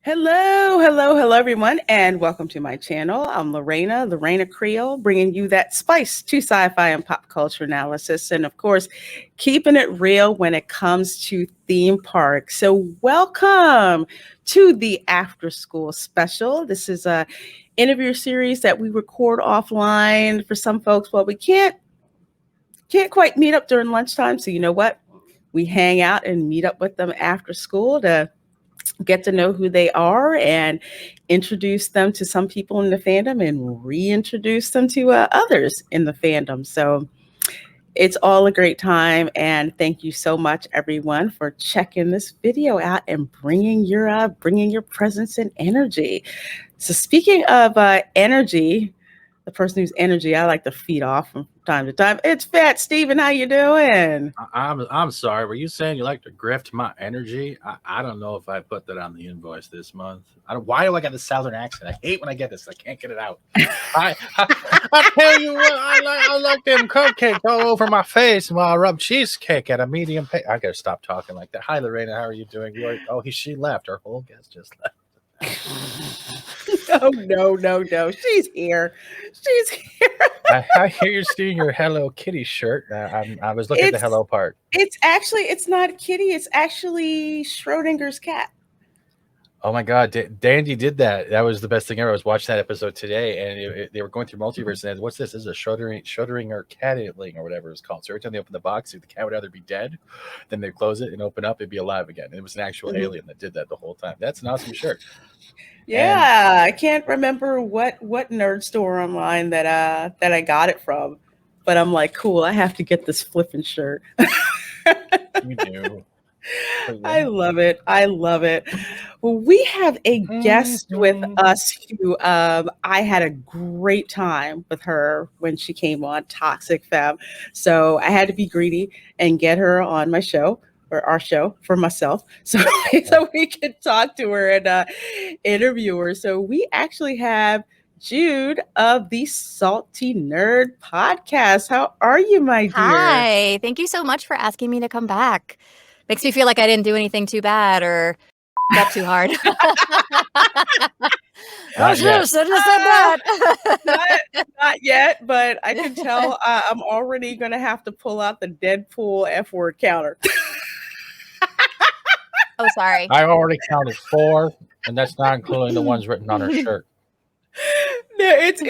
Hello, everyone, and welcome to my channel. I'm Reina Creole, bringing you that spice to sci-fi and pop culture analysis, and of course, keeping it real when it comes to theme parks. So welcome to the After School Special. This is a interview series that we record offline for some folks. Well, we can't quite meet up during lunchtime, so you know what? We hang out and meet up with them after school to get to know who they are and introduce them to some people in the fandom and reintroduce them to others in the fandom. So it's all a great time. And thank you so much, everyone, for checking this video out and bringing your presence and energy. So speaking of energy, the person whose energy I like to feed off from time to time, it's Fat Steven. How you doing? I'm sorry. Were you saying you like to grift my energy? I don't know if I put that on the invoice this month. Why do I got this southern accent? I hate when I get this. I can't get it out. I tell you what, I like them cupcakes all over my face while I rub cheesecake at a medium pace. I gotta stop talking like that. Hi, Lorena. How are you doing? She left. Our whole guest just left. Oh, no. She's here. I hear you're stealing your Hello Kitty shirt. I was looking at the hello part. It's not Kitty. It's actually Schrodinger's cat. Oh my God, Dandy did that. That was the best thing ever. I was watching that episode today, and they were going through multiverse. And what's this? This is a Schrodinger catling or whatever it's called. So every time they open the box, the cat would either be dead, then they close it and open up, it'd be alive again. And it was an actual alien that did that the whole time. That's an awesome shirt. Yeah, I can't remember what nerd store online that I got it from, but I'm like, cool. I have to get this flipping shirt. You do. I love it. Well, we have a guest with us who I had a great time with her when she came on Toxic Femme. So I had to be greedy and get her on my show, or our show, for myself, so we could talk to her and interview her. So we actually have Jude of the Salty Nerd Podcast. How are you, my dear? Hi. Thank you so much for asking me to come back. Makes me feel like I didn't do anything too bad or up too hard. I should have said that. Not yet, but I can tell I'm already going to have to pull out the Deadpool F-word counter. Oh, sorry. I already counted 4, and that's not including the ones written on her shirt. No, it's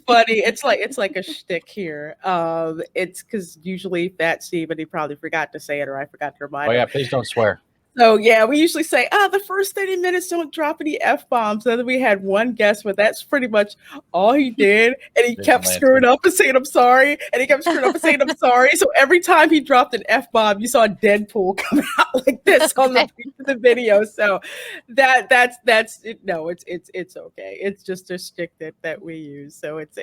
funny. It's like a shtick here. It's because usually Fat Steve, and he probably forgot to say it, or I forgot to remind him. Oh yeah, please don't swear. So yeah, we usually say, the first 30 minutes don't drop any F-bombs. And then we had one guest where that's pretty much all he did. And he kept screwing up and saying, I'm sorry. And he kept screwing up and saying, I'm sorry. So every time he dropped an F-bomb, you saw Deadpool come out like this on the video. So that's it. No, it's okay. It's just a shtick that we use. So it's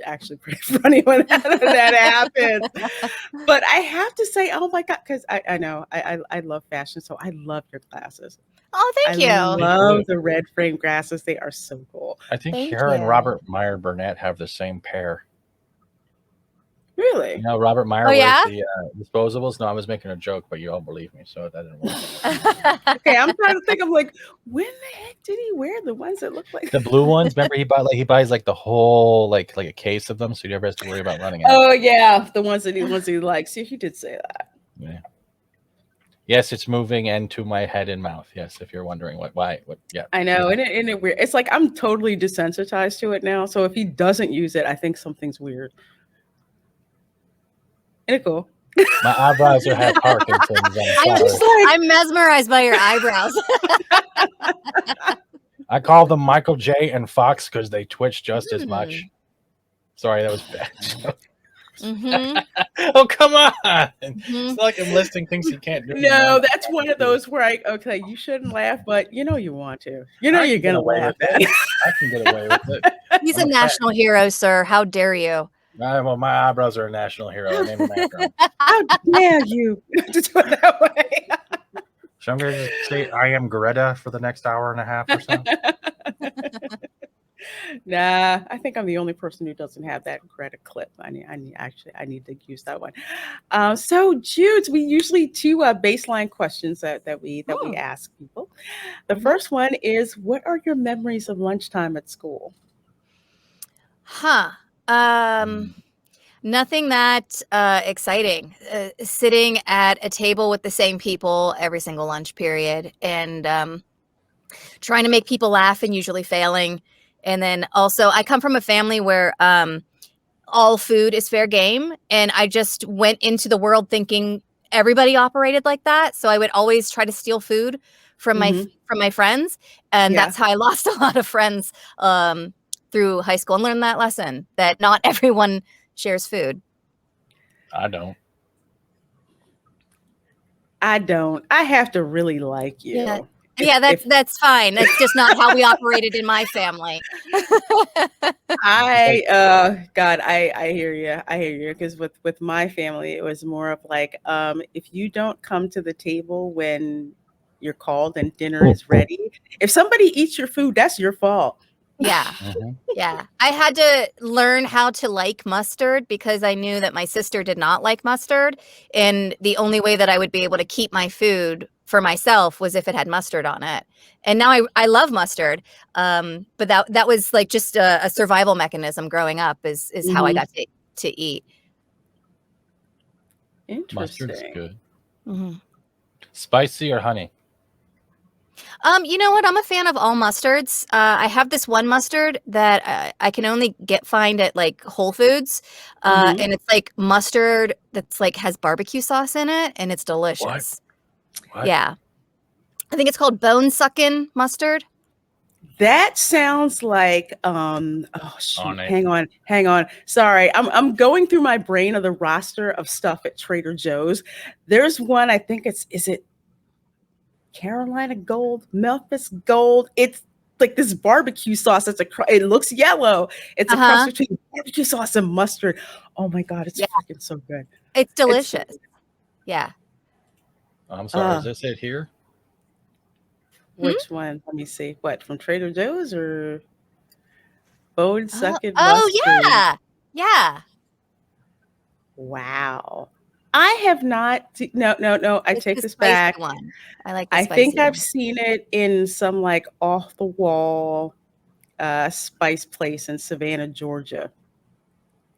actually pretty funny when that happens. But I have to say, oh my God, because I know I love fashion. So I love your glasses. Oh, thank you. I love the red frame glasses. They are so cool. I think her and Robert Meyer Burnett have the same pair. Really? You know, Robert Meyer wears the disposables. No, I was making a joke, but you all believe me, so that didn't work. Okay, I'm trying to think. I'm like, when the heck did he wear the ones that look like the blue ones? Remember, he buys like the whole like a case of them, so he never has to worry about running out. Oh yeah, the ones that he likes. See, he did say that. Yeah. Yes, it's moving into my head and mouth. Yes, if you're wondering yeah. I know, and it weird. It's like I'm totally desensitized to it now. So if he doesn't use it, I think something's weird. Isn't it cool? My eyebrows have Parkinson's. I'm sorry. I'm mesmerized by your eyebrows. I call them Michael J. and Fox because they twitch just as much. Sorry, that was bad. Oh, come on. It's not like I'm listing things you can't do. No, that's one of those where okay, you shouldn't laugh, but you know you want to. You know you're going to laugh at it. I can get away with it. He's a national hero, sir. How dare you? Well, my eyebrows are a national hero. I named them after him. How dare you to do it that way? So I'm going to just say I am Greta for the next hour and a half or so. Nah, I think I'm the only person who doesn't have that Greta clip. I need to use that one. So Jude, we usually two baseline questions that we ask people. The first one is, what are your memories of lunchtime at school? Nothing that exciting. Sitting at a table with the same people every single lunch period, and trying to make people laugh and usually failing. And then also, I come from a family where all food is fair game, and I just went into the world thinking everybody operated like that. So I would always try to steal food from my friends, and that's how I lost a lot of friends through high school, and learned that lesson that not everyone shares food. I don't. I have to really like you. Yeah, that's fine. That's just not how we operated in my family. I hear you. I hear you. Because with my family, it was more of like, if you don't come to the table when you're called and dinner is ready, if somebody eats your food, that's your fault. Yeah. Yeah. I had to learn how to like mustard because I knew that my sister did not like mustard. And the only way that I would be able to keep my food for myself was if it had mustard on it. And now I love mustard. But that was like just a survival mechanism growing up is how I got to eat. Interesting. Mustard's good. Spicy or honey? You know what? I'm a fan of all mustards. I have this one mustard that I can only find at like Whole Foods, and it's like mustard that's like has barbecue sauce in it, and it's delicious. What? Yeah, I think it's called bone sucking mustard. That sounds like oh shoot, hang on. Sorry. I'm going through my brain of the roster of stuff at Trader Joe's. There's one, I think is it Carolina Gold, Memphis Gold. It's like this barbecue sauce. It looks yellow. It's a cross between barbecue sauce and mustard. Oh my God, it's freaking so good. It's delicious. Yeah. I'm sorry, is this it here? Which one? Let me see. What, from Trader Joe's or Bone Sucking Mustard? Oh, yeah. Wow. I have not. No. I take this back. One. I like. I think I've seen it in some like off the wall spice place in Savannah, Georgia,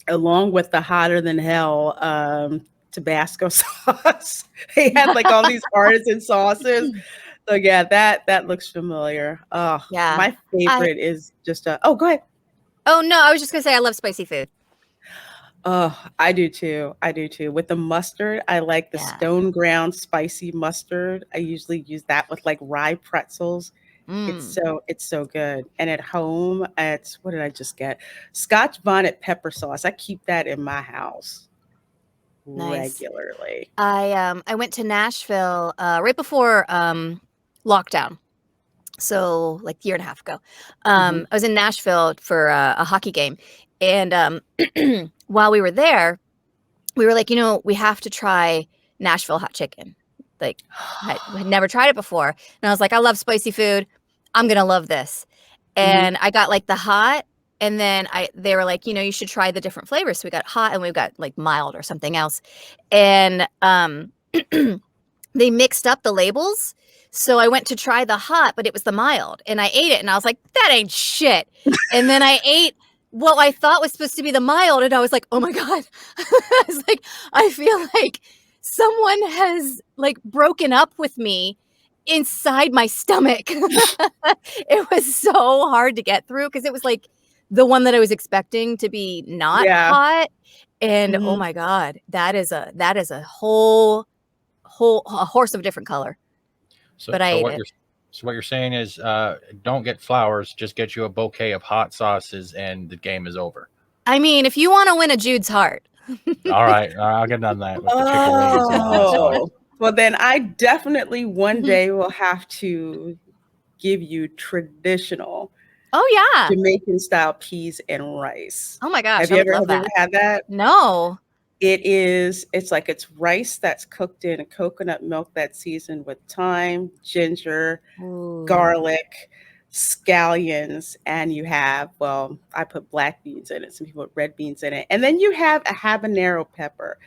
along with the hotter than hell Tabasco sauce. They had like all these artisan sauces. So yeah, that looks familiar. Oh, yeah. My favorite is just oh, go ahead. Oh no, I was just gonna say I love spicy food. Oh, I do too. With the mustard, I like the stone ground spicy mustard. I usually use that with like rye pretzels. It's so good. And at home, what did I just get? Scotch bonnet pepper sauce. I keep that in my house regularly. I went to Nashville right before lockdown. So like a year and a half ago. I was in Nashville for a hockey game. And while we were there, we were like, we have to try Nashville hot chicken. Like, I had never tried it before. And I was like, I love spicy food. I'm going to love this. And I got like the hot. And then they were like, you should try the different flavors. So we got hot and we got like mild or something else. And they mixed up the labels. So I went to try the hot, but it was the mild. And I ate it. And I was like, that ain't shit. And then I ate what I thought was supposed to be the mild, and I was like, oh my God. I was like, I feel like someone has like broken up with me inside my stomach. It was so hard to get through because it was like the one that I was expecting to be not Yeah. hot. And oh Mhm. my God, that is a whole a horse of a different color. So, But I so ate what it. you're so what you're saying is, don't get flowers. Just get you a bouquet of hot sauces, and the game is over. I mean, if you want to win a Jude's heart. All right, I'll get on that with the chicken wings and the hot sauce. Oh, well, then I definitely one day will have to give you traditional Oh yeah. Jamaican style peas and rice. Oh my gosh, Have I you would ever love have you ever that. had that? No. It's rice that's cooked in coconut milk that's seasoned with thyme, ginger, Ooh. garlic, scallions, and you have, well, I put black beans in it. Some people put red beans in it. And then you have a habanero pepper.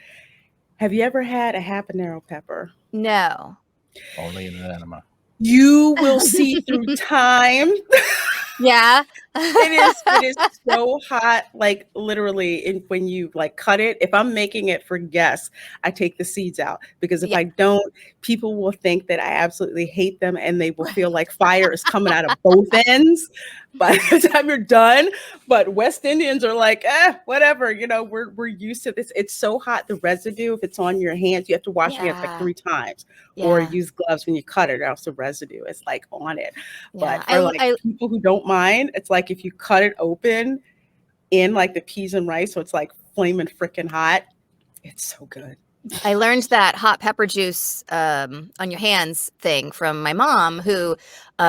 Have you ever had a habanero pepper? No. Only in an enema. You will see through time. Yeah. It is so hot, like literally when you like cut it. If I'm making it for guests, I take the seeds out because if Yeah. I don't, people will think that I absolutely hate them and they will feel like fire is coming out of both ends by the time you're done. But West Indians are like, whatever, we're used to this. It's so hot, the residue, if it's on your hands, you have to wash your hands like Yeah. 3 times or Yeah. use gloves when you cut it, or else the residue is like on it. Yeah. But for like I people who don't mind, it's like if you cut it open in like the peas and rice, so it's like flaming freaking hot. It's so good. I learned that hot pepper juice on your hands thing from my mom, who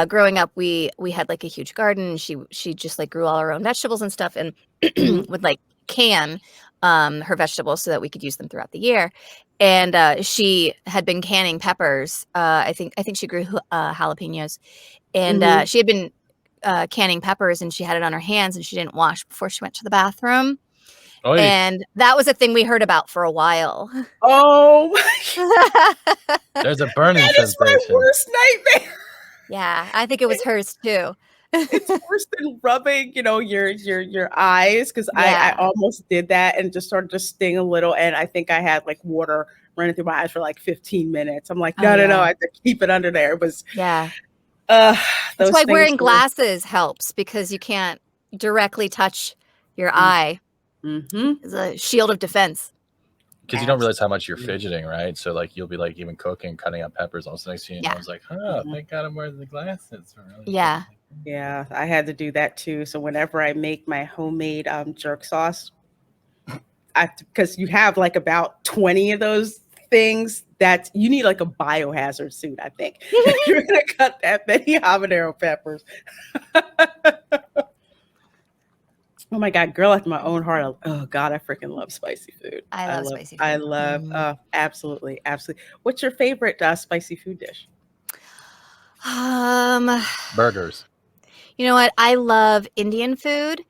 growing up we had like a huge garden. She just like grew all her own vegetables and stuff, and Mhm. would like can her vegetables so that we could use them throughout the year. And she had been canning peppers. I think she grew jalapenos, and Mhm. she had been canning peppers, and she had it on her hands, and she didn't wash before she went to the bathroom. Oy, And that was a thing we heard about for a while. Oh my, there's a burning that is my sensation. worst nightmare. Yeah, I think it was hers too. It's worse than rubbing, your eyes, because I Yeah. almost did that and just started to sting a little, and I think I had like water running through my eyes for like 15 minutes. I'm like, Oh, no, yeah. I have to keep it under there. It was Yeah. uh That's those why things wearing were. glasses helps because you can't directly touch your Mm. eye. Mm-hmm. It's a shield of defense. Because you don't realize how much you're Absolutely. fidgeting, right? So like you'll be like even cooking, cutting up peppers. All the next thing you know, Yeah. it's like, Mhm. thank God I'm wearing the glasses. Yeah. Yeah, I had to do that too. So whenever I make my homemade jerk sauce, because you have like about 20 of those things, that you need like a biohazard suit, I think. You're gonna cut that many habanero peppers. Oh my God, girl after my own heart. Oh God, I freaking love spicy food. I love spicy I food. love, Mhm. absolutely, absolutely. What's your favorite spicy food dish? Um, Burgers. you know what? I love Indian food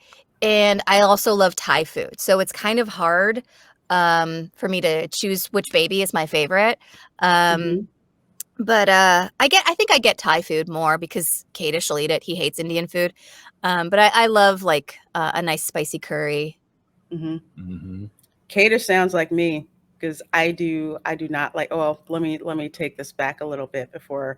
and I also love Thai food. So it's kind of hard for me to choose which baby is my favorite. Um, Mhm. but I think I get Thai food more because Kadish will eat it. He hates Indian food. But I love like a nice spicy curry. Mhm. Mm-hmm. Cater sounds like me because I do not like. Well, let me take this back a little bit before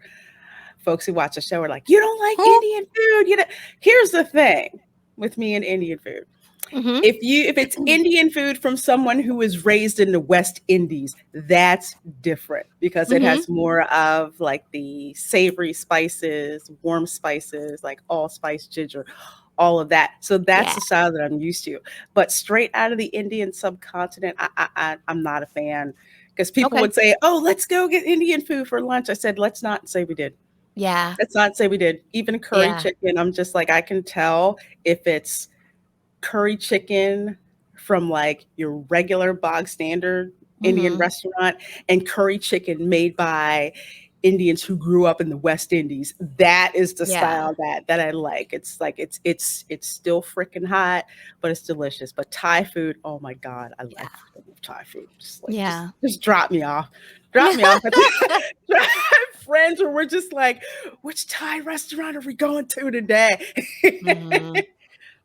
folks who watch the show are like, you don't like Huh? Indian food. Here's the thing with me and Indian food. Mm-hmm. If it's Indian food from someone who was raised in the West Indies, that's different because it Mm-hmm. has more of like the savory spices, warm spices, like allspice, ginger, all of that. So that's Yeah. the style that I'm used to. But straight out of the Indian subcontinent, I'm not a fan because people Okay. would say, "Oh, let's go get Indian food for lunch." I said, "Let's not say we did. Yeah. Let's not say we did." Even curry Yeah. chicken, I'm just like I can tell if it's curry chicken from like your regular bog standard Indian Mm-hmm. restaurant and curry chicken made by Indians who grew up in the West Indies. That is the Yeah. style that I like. It's like it's still freaking hot, but it's delicious. But Thai food, oh my God, I Yeah. freaking love Thai food. Just like Yeah. just drop me off. Drop me off. I have friends where we're just like, which Thai restaurant are we going to today? Mhm.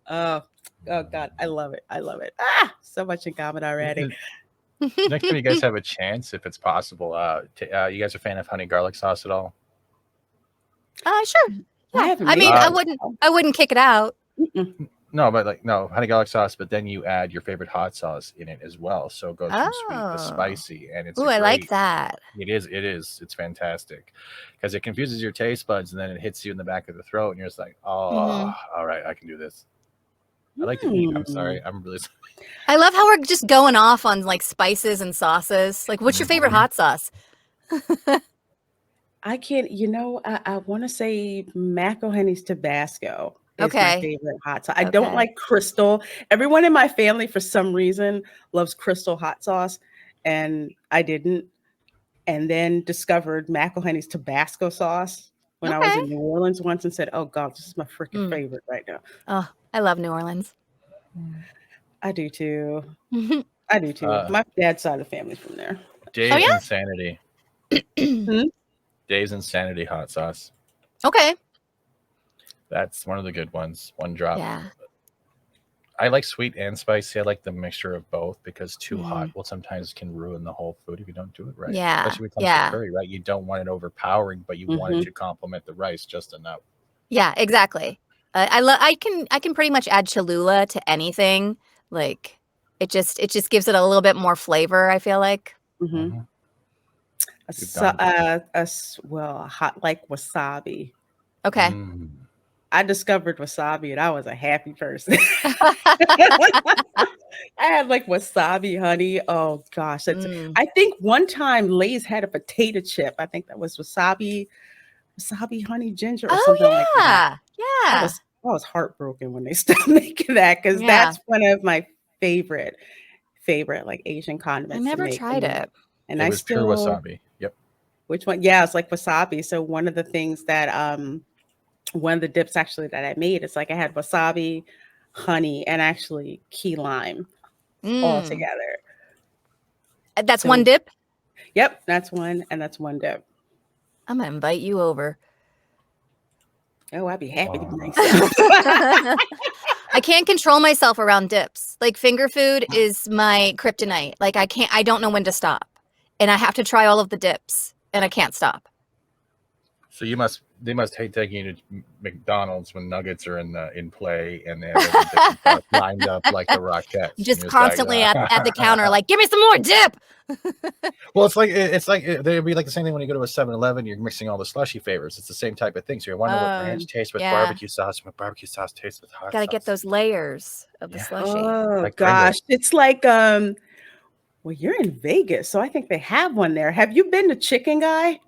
Oh, oh God, I love it. I love it. So much in common already. Next time you guys have a chance, if it's possible, you guys are a fan of honey garlic sauce at all? Sure. I Yeah. haven't I made mean, that. I wouldn't kick it out. Mm-mm. No, but like no honey garlic sauce, but then you add your favorite hot sauce in it as well. So it goes from sweet to Oh. spicy, and it's Ooh, I like that. It is. It's fantastic because it confuses your taste buds, and then it hits you in the back of the throat, and you're just like, oh, all right, I can do this. I like to eat. I'm sorry, I'm really sorry. I love how we're just going off on like spices and sauces. Like, what's your favorite hot sauce? I can't, I want to say McElhenney's Tabasco is my Okay. favorite hot sauce. I don't Okay. like Crystal. Everyone in my family, for some reason, loves Crystal hot sauce, and I didn't. And then discovered McElhenney's Tabasco sauce when I was Okay. in New Orleans once, and said, "Oh God, this is my freaking favorite right now." Oh, I love New Orleans. I do too. I do too. My dad's side of the family's from there. Dave's yeah? Insanity. Dave's Insanity hot sauce. Okay. That's one of the good ones. One drop. Yeah. I like sweet and spicy. I like the mixture of both because too hot will sometimes can ruin the whole food if you don't do it right. Yeah. Especially when it comes to curry, right? You don't want it overpowering, but you want it to complement the rice just enough. Yeah, exactly. I can pretty much add Cholula to anything. Like it just gives it a little bit more flavor, I feel like. Hot like wasabi. Okay. I discovered wasabi and I was a happy person. I had like wasabi honey. Oh gosh. I think one time Lay's had a potato chip. I think that was wasabi honey ginger or something like that. Yeah. I was heartbroken when they stopped making that because that's one of my favorite like Asian condiments. I never tried it. And it was pure wasabi. Yep. Which one? Yeah, it's like wasabi. So one of the things that one of the dips actually that I made, it's like I had wasabi, honey, and actually key lime all together. That's one dip? Yep, that's one, and that's one dip. I'm gonna invite you over. Oh, I'd be happy to bring some. I can't control myself around dips. Like finger food is my kryptonite. Like I don't know when to stop. And I have to try all of the dips and I can't stop. So they must hate taking you to McDonald's when nuggets are in play and they have lined up like the Rockettes. Just constantly at the counter, like, give me some more dip. Well, it's like they'd be like the same thing when you go to a 7-Eleven, you're mixing all the slushy flavors. It's the same type of thing. So you wonder what ranch tastes with barbecue sauce, what barbecue sauce tastes with hot sauce. Gotta get those layers of the slushy. Oh like gosh. It's like well, you're in Vegas, so I think they have one there. Have you been to Chicken Guy?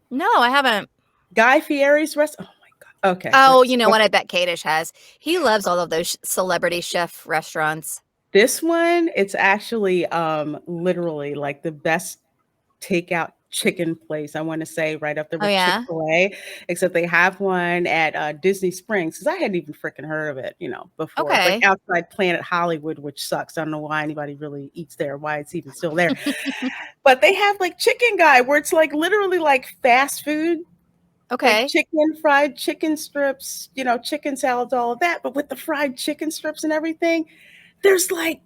No, I haven't. Guy Fieri's restaurant. Oh my God. Okay. Oh, you know what? I bet Kadish has. He loves all of those celebrity chef restaurants. This one, it's actually literally like the best takeout chicken place, I want to say, right up there with Chick-fil-A, except they have one at Disney Springs, because I hadn't even freaking heard of it, before. Okay. Like outside Planet Hollywood, which sucks. I don't know why anybody really eats there, why it's even still there. But they have like Chicken Guy, where it's like literally like fast food. Okay. Like chicken, fried chicken strips, chicken salads, all of that. But with the fried chicken strips and everything, there's like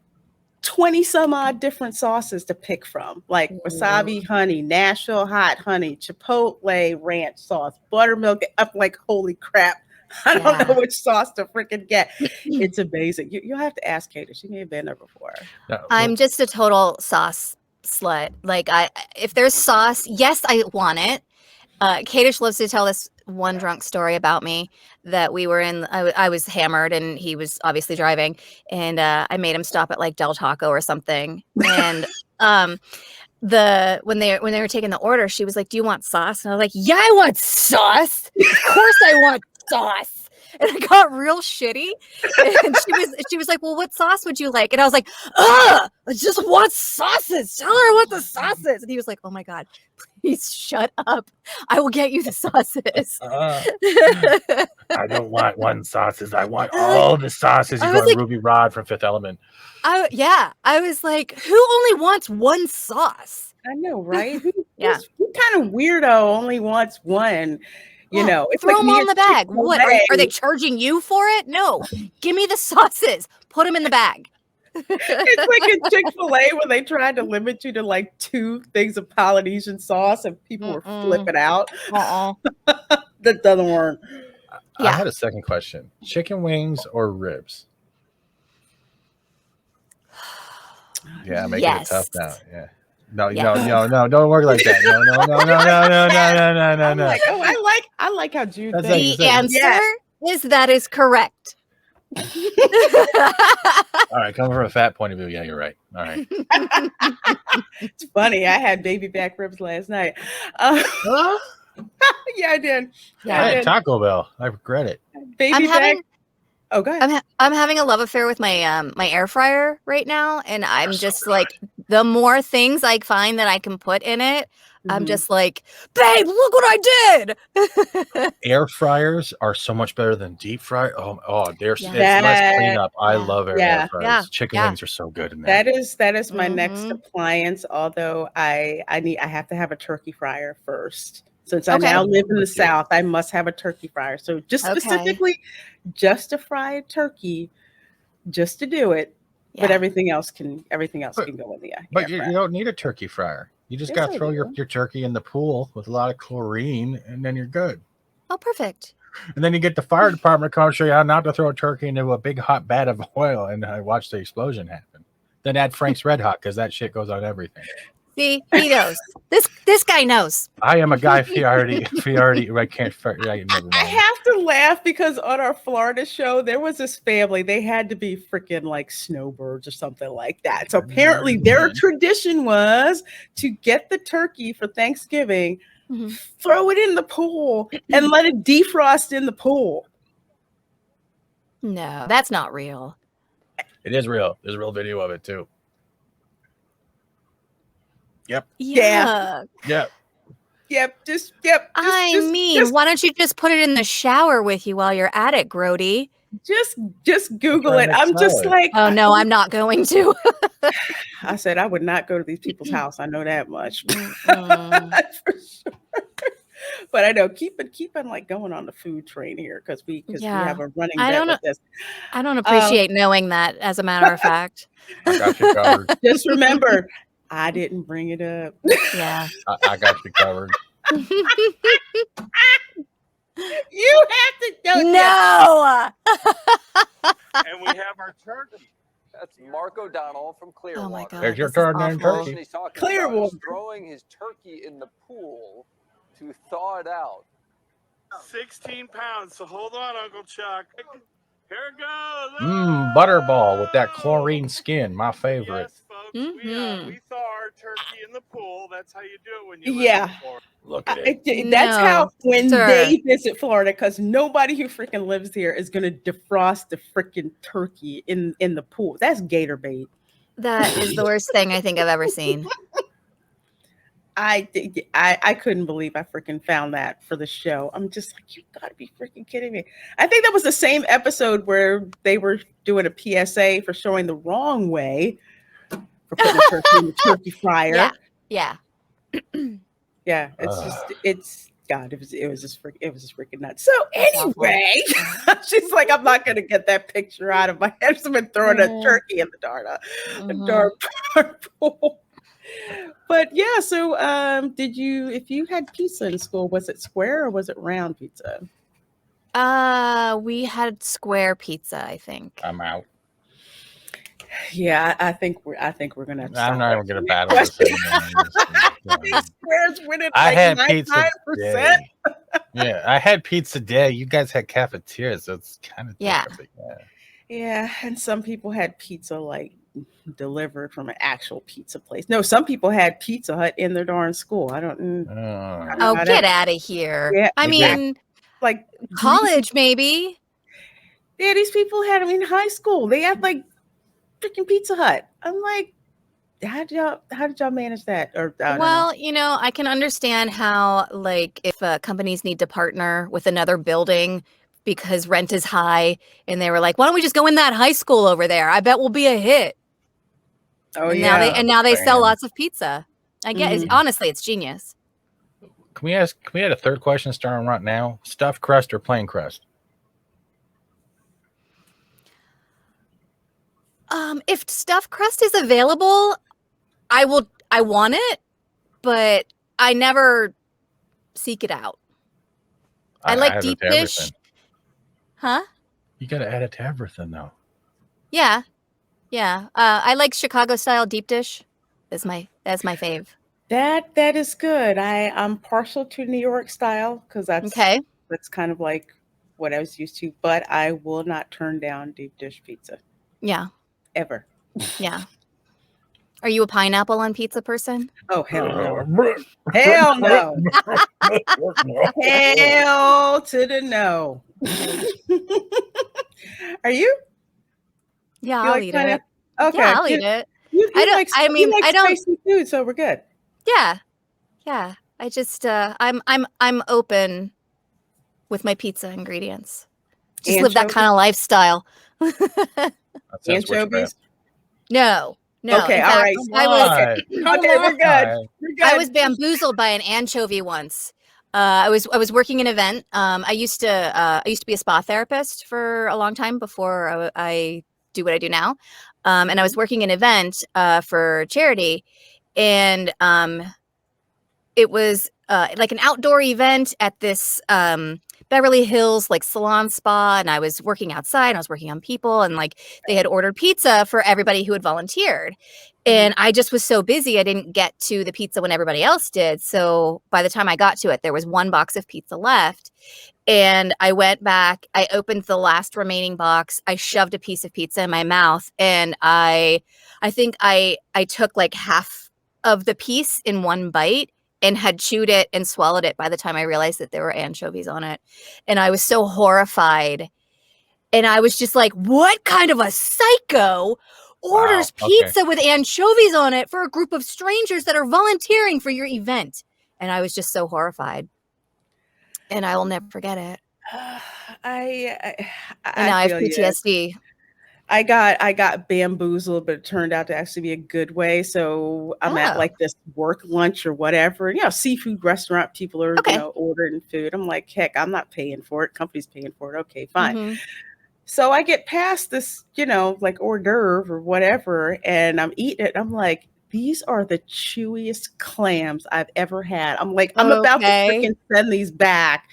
20 some odd different sauces to pick from, like wasabi honey, Nashville hot honey, chipotle ranch sauce, buttermilk. I'm like, holy crap. I don't know which sauce to freaking get. It's amazing. You'll have to ask Kate. She may have been there before. I'm just a total sauce slut. Like if there's sauce, yes, I want it. Kadish loves to tell this one drunk story about me that we were in. I was hammered and he was obviously driving, and I made him stop at like Del Taco or something. And when they were taking the order, she was like, "Do you want sauce?" And I was like, "Yeah, I want sauce. Of course, I want sauce." And I got real shitty. And she was like, "Well, what sauce would you like?" And I was like, "I just want sauces. Tell her I want the sauces." And he was like, "Oh my God, please shut up. I will get you the sauces." I don't want one sauces. I want all the sauces. You're going like, Ruby Rod from Fifth Element. I was like, who only wants one sauce? I know, right? Who kind of weirdo only wants one? It's throw like them on the bag. What are they charging you for it? No, give me the sauces. Put them in the bag. It's like in Chick-fil-A when they tried to limit you to like 2 things of Polynesian sauce and people were flipping out. That doesn't work. I had a second question. Chicken wings or ribs? Yeah, making it tough now. Yeah. No, don't work like that. No. I'm like, oh, I like how Jude The thinks. answer is that is correct. All right, coming from a fat point of view, yeah, you're right. All right. It's funny. I had baby back ribs last night. Yeah, I did. Yeah, I had Taco Bell. I regret it. Baby back. Oh, go ahead. I'm having a love affair with my my air fryer right now, and I'm just like, the more things I find that I can put in it, I'm just like, babe, look what I did. Air fryers are so much better than deep fry. It's less cleanup. I love air fryers. Yeah. Chicken wings are so good in there. That is my next appliance. Although I have to have a turkey fryer first. Since I now live in the South, I must have a turkey fryer. So just specifically, just to fry a turkey, just to do it. Yeah. But everything else can go in the air. But you don't need a turkey fryer. You just got to throw your turkey in the pool with a lot of chlorine, and then you're good. Oh, perfect. And then you get the fire department to come show you how not to throw a turkey into a big hot vat of oil and watch the explosion happen. Then add Frank's Red Hot because that shit goes on everything. See, he knows. This guy knows. I am a guy. If he already, I can't. I have to laugh because on our Florida show, there was this family. They had to be freaking like snowbirds or something like that. So apparently, their tradition was to get the turkey for Thanksgiving, throw it in the pool, and let it defrost in the pool. No, that's not real. It is real. There's a real video of it too. Yep. Yeah. Yep. Why don't you just put it in the shower with you while you're at it, Grody? Just Google it. I'm just like, oh no, I'm not going to. I said I would not go to these people's house. I know that much. For sure. But I know keep on like going on the food train here because we have a running bet with this. I don't appreciate knowing that, as a matter of fact. I got you covered. Just remember, I didn't bring it up. Yeah. I got you covered. You have to know. No. And we have our turkey. That's Mark O'Donnell from Clearwater. Oh my God. There's your turn named turkey. He's talking Clearwater. about throwing his turkey in the pool to thaw it out. 16 pounds. So hold on, Uncle Chuck. Here it goes. Butterball with that chlorine skin, my favorite. Yes, folks. We thaw our turkey in the pool. That's how you do it when you Look at it. That's how when they visit Florida, because nobody who freaking lives here is going to defrost the freaking turkey in the pool. That's gator bait. That is the worst thing I think I've ever seen. I couldn't believe I freaking found that for the show. I'm just like, you gotta be freaking kidding me. I think that was the same episode where they were doing a PSA for showing the wrong way for putting a turkey in the turkey fryer. Yeah. Yeah. It was just freaking nuts. So anyway, she's like, I'm not gonna get that picture out of my head. I've been throwing a turkey in the darn pool. But yeah, so if you had pizza in school, was it square or was it round pizza? We had square pizza, I think. I'm out. Yeah, I think we're gonna have to I'm not even gonna battle this anymore. Squares winning. I like had 99%. pizza day. Yeah, I had pizza day. You guys had cafeterias, so it's kind of different. Yeah, and some people had pizza like delivered from an actual pizza place. No, some people had Pizza Hut in their darn school. I don't get out of here. Yeah, I mean, like college maybe. Yeah, these people had them in high school. They had like freaking Pizza Hut. I'm like, how did y'all manage that? Or well, I can understand how, like, if companies need to partner with another building because rent is high, and they were like, why don't we just go in that high school over there? I bet we'll be a hit. Oh, and now they sell lots of pizza. I guess honestly, it's genius. Can we add a third question starting right now? Stuffed crust or plain crust? If stuffed crust is available, I want it, but I never seek it out. I like add it deep to dish. everything. Huh? You gotta add it to everything, though. Yeah. Yeah. I like Chicago style deep dish. That's my fave. That is good. I'm partial to New York style because Okay. that's kind of like what I was used to. But I will not turn down deep dish pizza Yeah. ever. Yeah. Are you a pineapple on pizza person? Oh hell no! Hell no! Hell to the no! Are you? Yeah, You I'll like eat it. pineapple? Okay. Yeah, I'll eat it. You I don't. like I mean, I don't. spicy food, so we're good. Yeah. Yeah. I just. I'm open with my pizza ingredients. Just live that kind of lifestyle. That sounds witchcraft. Anchovies. No. Okay, In all fact, right. I was. Okay, we're good. We're good. I was bamboozled by an anchovy once. I was working an event. I used to be a spa therapist for a long time before I do what I do now. And I was working an event for charity, and it was like an outdoor event at this Beverly Hills like salon spa, and I was working outside and I was working on people, and like they had ordered pizza for everybody who had volunteered. And I just was so busy I didn't get to the pizza when everybody else did. So by the time I got to it, there was one box of pizza left. And I went back, I opened the last remaining box, I shoved a piece of pizza in my mouth, and I think I took like half of the piece in one bite and had chewed it and swallowed it by the time I realized that there were anchovies on it. And I was so horrified. And I was just like, what kind of a psycho orders pizza with anchovies on it for a group of strangers that are volunteering for your event? And I was just so horrified. And I will never forget it. I now I have feel you. PTSD. I got bamboozled, but it turned out to actually be a good way. So I'm at like this work lunch or whatever, seafood restaurant. People are, ordering food. I'm like, heck, I'm not paying for it. Company's paying for it. Okay, fine. Mm-hmm. So I get past this, like hors d'oeuvre or whatever, and I'm eating it. I'm like, these are the chewiest clams I've ever had. I'm like, I'm about to freaking send these back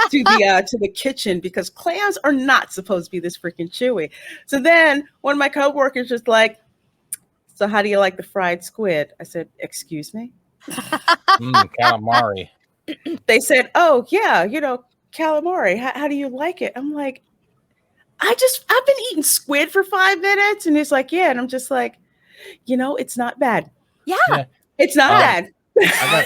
to the kitchen because clams are not supposed to be this freaking chewy. So then one of my coworkers just like, so how do you like the fried squid? I said, excuse me? Calamari. They said, oh yeah, calamari. How do you like it? I'm like, I've been eating squid for 5 minutes. And he's like, yeah. And I'm just like, it's not bad. Yeah. It's not bad.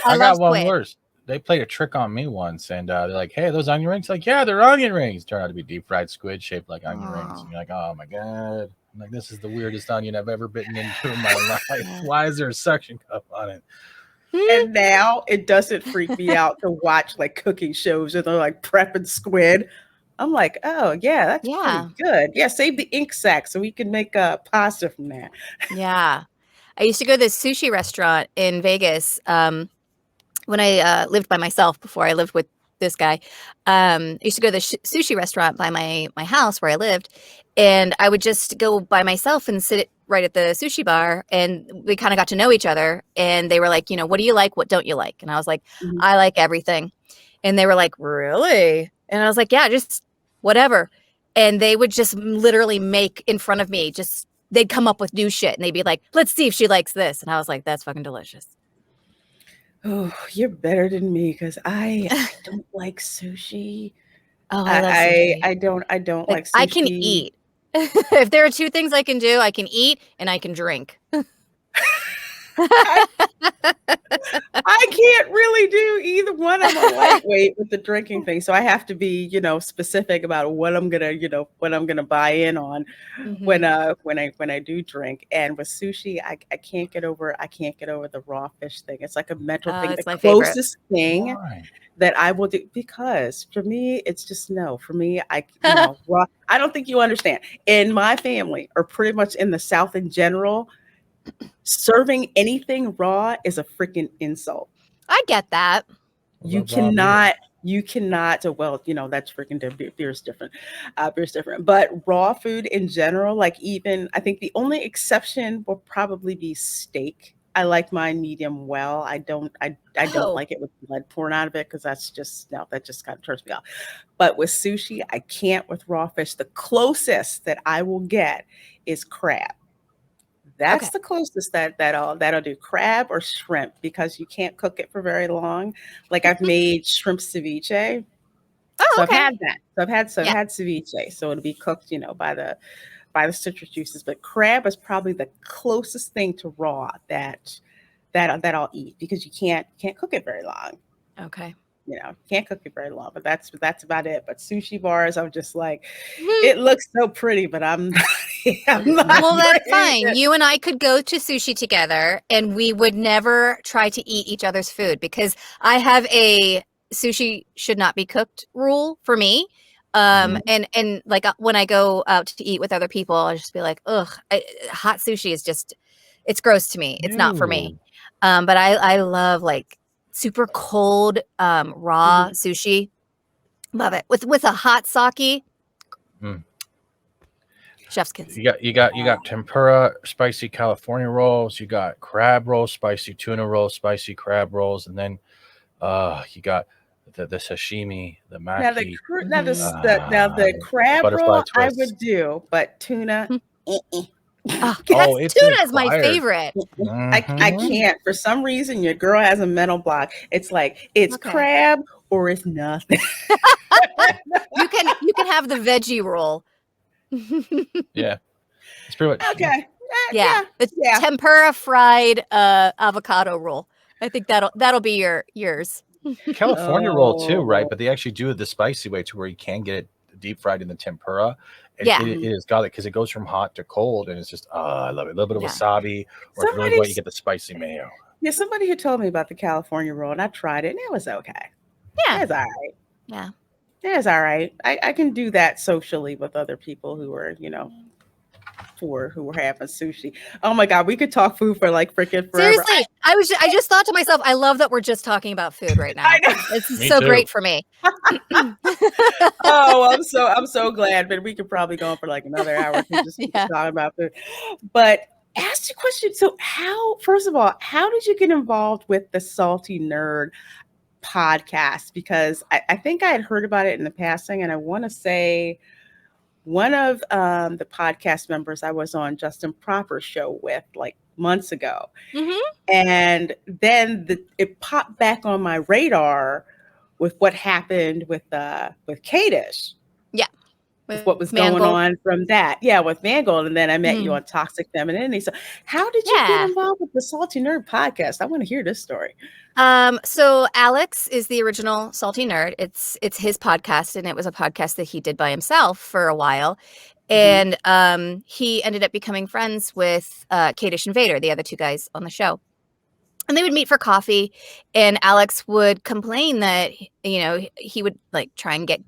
I got one worse. They played a trick on me once, and they're like, hey, those onion rings? Like, yeah, they're onion rings. Turned out to be deep fried squid shaped like onion rings. And you're like, oh my God. I'm like, this is the weirdest onion I've ever bitten into in my life. Why is there a suction cup on it? And now it doesn't freak me out to watch like cooking shows and they're like prepping squid. I'm like, oh yeah, that's pretty good. Yeah, save the ink sac so we can make pasta from that. Yeah. I used to go to this sushi restaurant in Vegas when I lived by myself before I lived with this guy. I used to go to the sushi restaurant by my house where I lived, and I would just go by myself and sit right at the sushi bar, and we kind of got to know each other. And they were like, what do you like? What don't you like? And I was like, I like everything. And they were like, really? And I was like, yeah, just whatever. And they would just literally make in front of me, they'd come up with new shit and they'd be like, let's see if she likes this. And I was like, that's fucking delicious. Oh, you're better than me because I don't like sushi. Oh, I love sushi. I don't like sushi. I can eat. If there are two things I can do, I can eat and I can drink. I can't really do either one. I'm a lightweight with the drinking thing, so I have to be, specific about what I'm gonna buy in on when I do drink. And with sushi, I can't get over the raw fish thing. It's like a mental thing. It's the my closest thing Why? that I will do, because for me, it's just no. For me, raw. I don't think you understand. In my family, or pretty much in the South in general, serving anything raw is a freaking insult. I get that. You cannot You cannot. Well, that's freaking beer's different. Beer's different. But raw food in general, like even I think the only exception will probably be steak. I like mine medium well. I don't Oh, like it with blood pouring out of it because that just kind of turns me off. But with sushi, I can't with raw fish. The closest that I will get is crab. okay. That's the closest that'll do, crab or shrimp, because you can't cook it for very long. Like I've made shrimp ceviche, Oh, so I've okay. had that. I've Yeah. had ceviche, so it'll be cooked, by the citrus juices. But crab is probably the closest thing to raw that I'll eat, because you can't cook it very long. Okay. Can't cook it very long. But that's about it. But sushi bars, I'm just like, Mhm. it looks so pretty, but I'm I'm not Well, that's bringing fine. it. You and I could go to sushi together and we would never try to eat each other's food because I have a sushi should not be cooked rule for me. And like when I go out to eat with other people, I'll just be like, ugh, hot sushi is just, it's gross to me. It's not for me. No. But I love like super cold raw Mhm. sushi. Love it. With a hot sake. Mm. Chef's kiss. You got tempura, spicy California rolls. You got crab rolls, spicy tuna rolls, spicy crab rolls, and then you got the sashimi, the Now the maki, cr- now the s- now uh, the crab butterfly roll I twists. would do, but tuna, uh-uh. Oh, Oh, that's it's tuna is my required. favorite. I Mhm. can't. For some reason, your girl has a mental block. It's like it's Okay. crab or it's nothing. You can have the veggie roll. Yeah, it's pretty much. Okay. Yeah, the Yeah. tempura fried avocado roll. I think that'll be yours. California roll too, right? Oh. But they actually do it the spicy way to where you can get it deep fried in the tempura. And Yeah. it is garlic because it goes from hot to cold, and it's just I love it. A little bit of Yeah. wasabi, or if you really Somebody, want, you get the spicy mayo. somebody who told me about the California roll, and I tried it, and it was okay. Yeah. It's all right. Yeah. It's all right. I can do that socially with other people who are, who were having sushi. Oh my God, we could talk food for like freaking forever. Seriously, I just thought to myself, I love that we're just talking about food right now. I know. This is Me so too. great for me. Oh, I'm so glad, but we could probably go on for like another hour to just keep Yeah. talking about food. But ask the question. So first of all, how did you get involved with the Salty Nerd podcast? Because I think I had heard about it in the passing, and I want to say one of the podcast members I was on Justin Proper's show with like months ago. Mhm. And then it popped back on my radar with what happened with Kadish, Yeah. with what was Mangold. going on from that. Yeah, with Mangold. And then I met you Mhm. on Toxic Femininity. So how did you get Yeah. involved with the Salty Nerd podcast? I want to hear this story. So Alex is the original Salty Nerd. It's his podcast, and it was a podcast that he did by himself for a while. Mhm. And he ended up becoming friends with Kadish and Vader, the other two guys on the show. And they would meet for coffee, and Alex would complain that, he would like try and get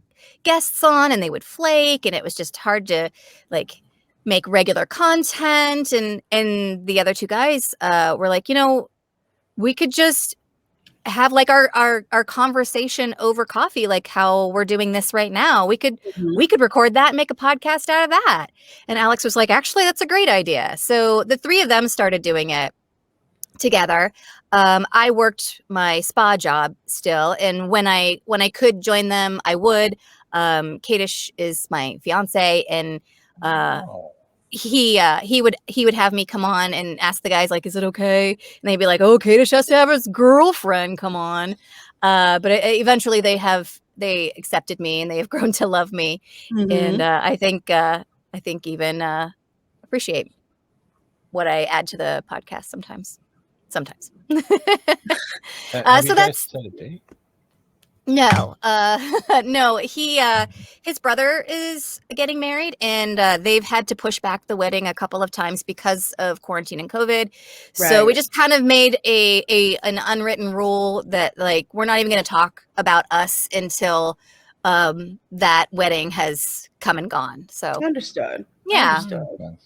guests on and they would flake, and it was just hard to like make regular content. And the other two guys were like, we could just have like our conversation over coffee, like how we're doing this right now. We could record that and make a podcast out of that. And Alex was like, actually, that's a great idea. So the three of them started doing it together. I worked my spa job still, and when I could join them, I would. Kadish is my fiance, and he would have me come on and ask the guys like, is it okay? And they'd be like, oh, Kadish has to have his girlfriend come on. But eventually they accepted me, and they have grown to love me. And I think even appreciate what I add to the podcast sometimes. Have So you guys that's set a date? no, no. His brother is getting married, and they've had to push back the wedding a couple of times because of quarantine and COVID. So we Right. just kind of made an unwritten rule that like we're not even going to talk about us until that wedding has come and gone. So Understood. yeah, Understood.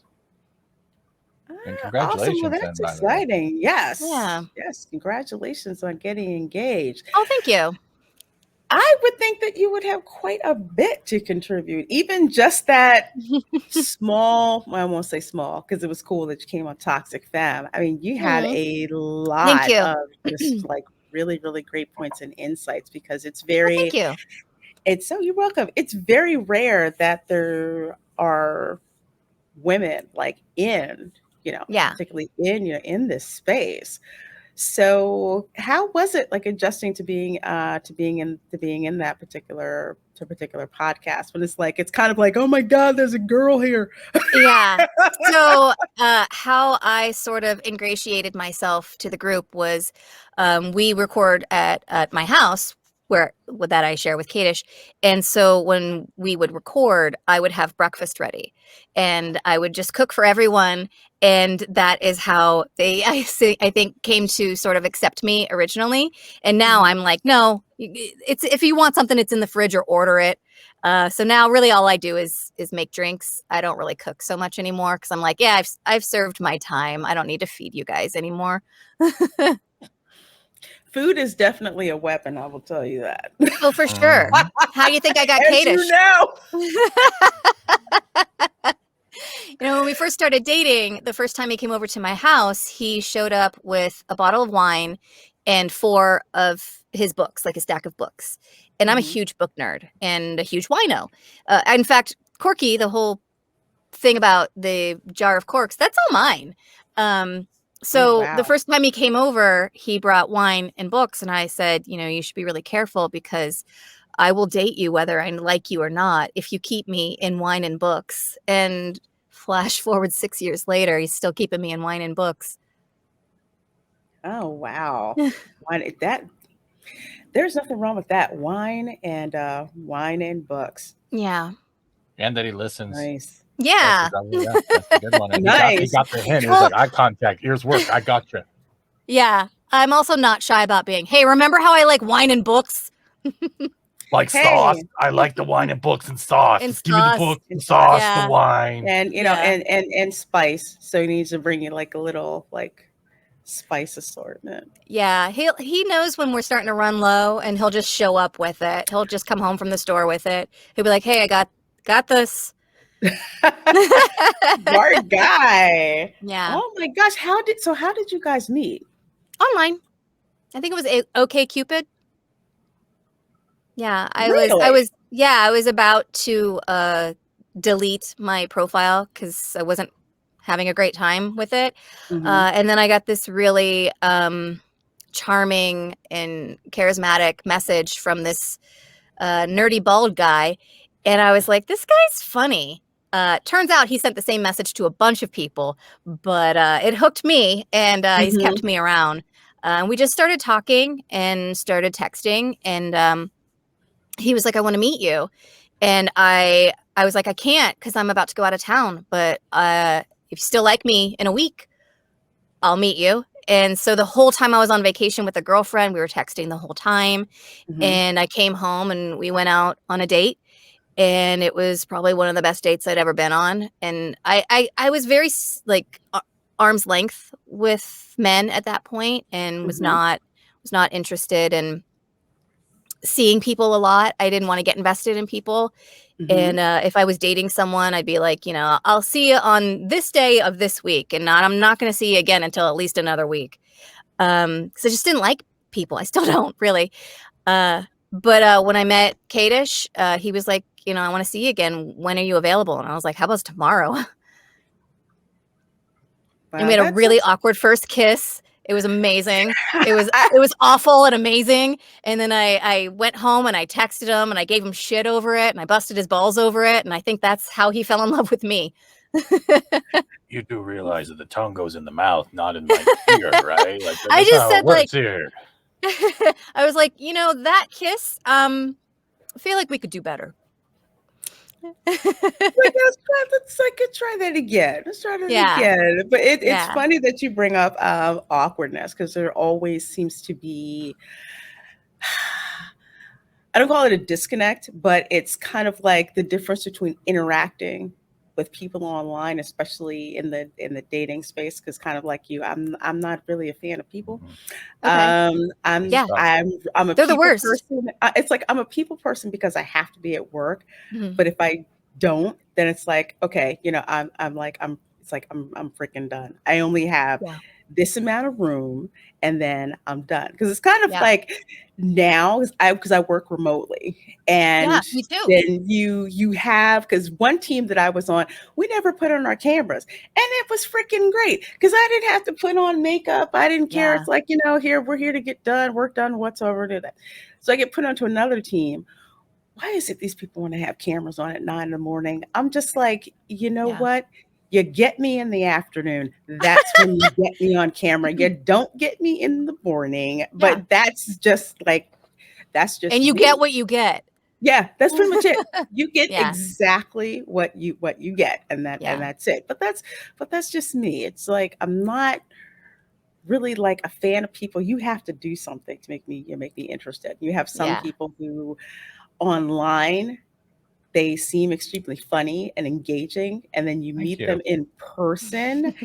And Awesome. congratulations, Well, then, that's by the way. exciting. Yes. Yeah. Yes. Congratulations on getting engaged. Oh, thank you. I would think that you would have quite a bit to contribute, even just that small. Well, I won't say small because it was cool that you came on Toxic Fam. I mean, you had a Thank lot you. of just like really, really great points and insights because it's Well, thank very, you. it's so you're welcome. It's very rare that there are women like in, Yeah. particularly in, in this space. So how was it like adjusting to being in that particular podcast when it's kind of like, oh my God, there's a girl here. Yeah. So, how I sort of ingratiated myself to the group was, we record at my house that I share with Kadish, and so when we would record, I would have breakfast ready, and I would just cook for everyone, and that is how they, I think, came to sort of accept me originally, and now I'm like, no, it's if you want something, it's in the fridge or order it. So now really all I do is make drinks. I don't really cook so much anymore because I'm like, yeah, I've served my time. I don't need to feed you guys anymore. Food is definitely a weapon, I will tell you that. Oh, for sure. How do you think I got As you Kadish? know. When we first started dating, the first time he came over to my house, he showed up with a bottle of wine and 4 of his books, like a stack of books. And I'm a huge book nerd and a huge wino. In fact, Corky, the whole thing about the jar of corks, that's all mine. So wow. the first time he came over, he brought wine and books, and I said, you should be really careful because I will date you whether I like you or not if you keep me in wine and books. And flash forward 6 years later, he's still keeping me in wine and books. Oh wow. There's nothing wrong with that. Wine and books. Yeah. And that he listens. Nice. Yeah. That's a good one. And Nice. he got the hint. He was like, eye contact, ears work, I got you. Yeah. I'm also not shy about being, hey, remember how I like wine and books? Like sauce. I like the wine and books and sauce. And Just give me the sauce. book, the sauce, Yeah. the wine. And Yeah. and spice. So he needs to bring you like a little like spice assortment. Yeah, he knows when we're starting to run low, and he'll just show up with it. He'll just come home from the store with it. He'll be like, "Hey, I got this." Smart guy. Yeah, Oh my gosh, how did you guys meet? online. I think it was OK Cupid. Yeah, I Really? was about to delete my profile because I wasn't having a great time with it. And then I got this really charming and charismatic message from this nerdy bald guy. And I was like, this guy's funny. Turns out he sent the same message to a bunch of people, but it hooked me, and he's kept me around. We just started talking and started texting, and he was like, I want to meet you. And I was like, I can't because I'm about to go out of town. But if you still like me in a week, I'll meet you. And so the whole time I was on vacation with a girlfriend, we were texting the whole time. And I came home and we went out on a date. And it was probably one of the best dates I'd ever been on. And I was very like arm's length with men at that point, and was not interested in seeing people a lot. I didn't want to get invested in people. And if I was dating someone, I'd be like, I'll see you on this day of this week, and I'm not going to see you again until at least another week. So I just didn't like people. I still don't really. But when I met Kadish, he was like, I want to see you again. When are you available? And I was like, how about tomorrow? And we had a really awkward first kiss. It was amazing. It was awful and amazing. And then I went home and I texted him and I gave him shit over it and I busted his balls over it. And I think that's how he fell in love with me. You do realize that the tongue goes in the mouth, not in my ear, right? Like, I just said like, here. I was like, that kiss, I feel like we could do better. Let's try that again. Let's try that again. But it's funny that you bring up awkwardness, because there always seems to be, I don't call it a disconnect, but it's kind of like the difference between interacting with people online, especially in the dating space, because kind of like you, I'm not really a fan of people. Okay. I'm Yeah. I'm a They're the people worst. person. It's like I'm a people person because I have to be at work. Mhm. But if I don't, then it's like, okay, it's like I'm freaking done. I only have Yeah. this amount of room and then I'm done. Because it's kind of Yeah. like now, because I work remotely, and Yeah, me too. then you have, because one team that I was on, we never put on our cameras, and it was freaking great because I didn't have to put on makeup. I didn't care. Yeah. It's like, here we're here to get done, work done, whatsoever. So I get put onto another team. Why is it these people want to have cameras on at 9 in the morning? I'm just like, you know Yeah. what? You get me in the afternoon. That's when you get me on camera. You don't get me in the morning. But that's just And you me. get what you get. Yeah, that's pretty much it. You get Yeah. exactly what you get, and that's it. But that's just me. It's like I'm not really like a fan of people. You have to do something to make me interested. You have some Yeah. people who online, they seem extremely funny and engaging, and then you meet them in person.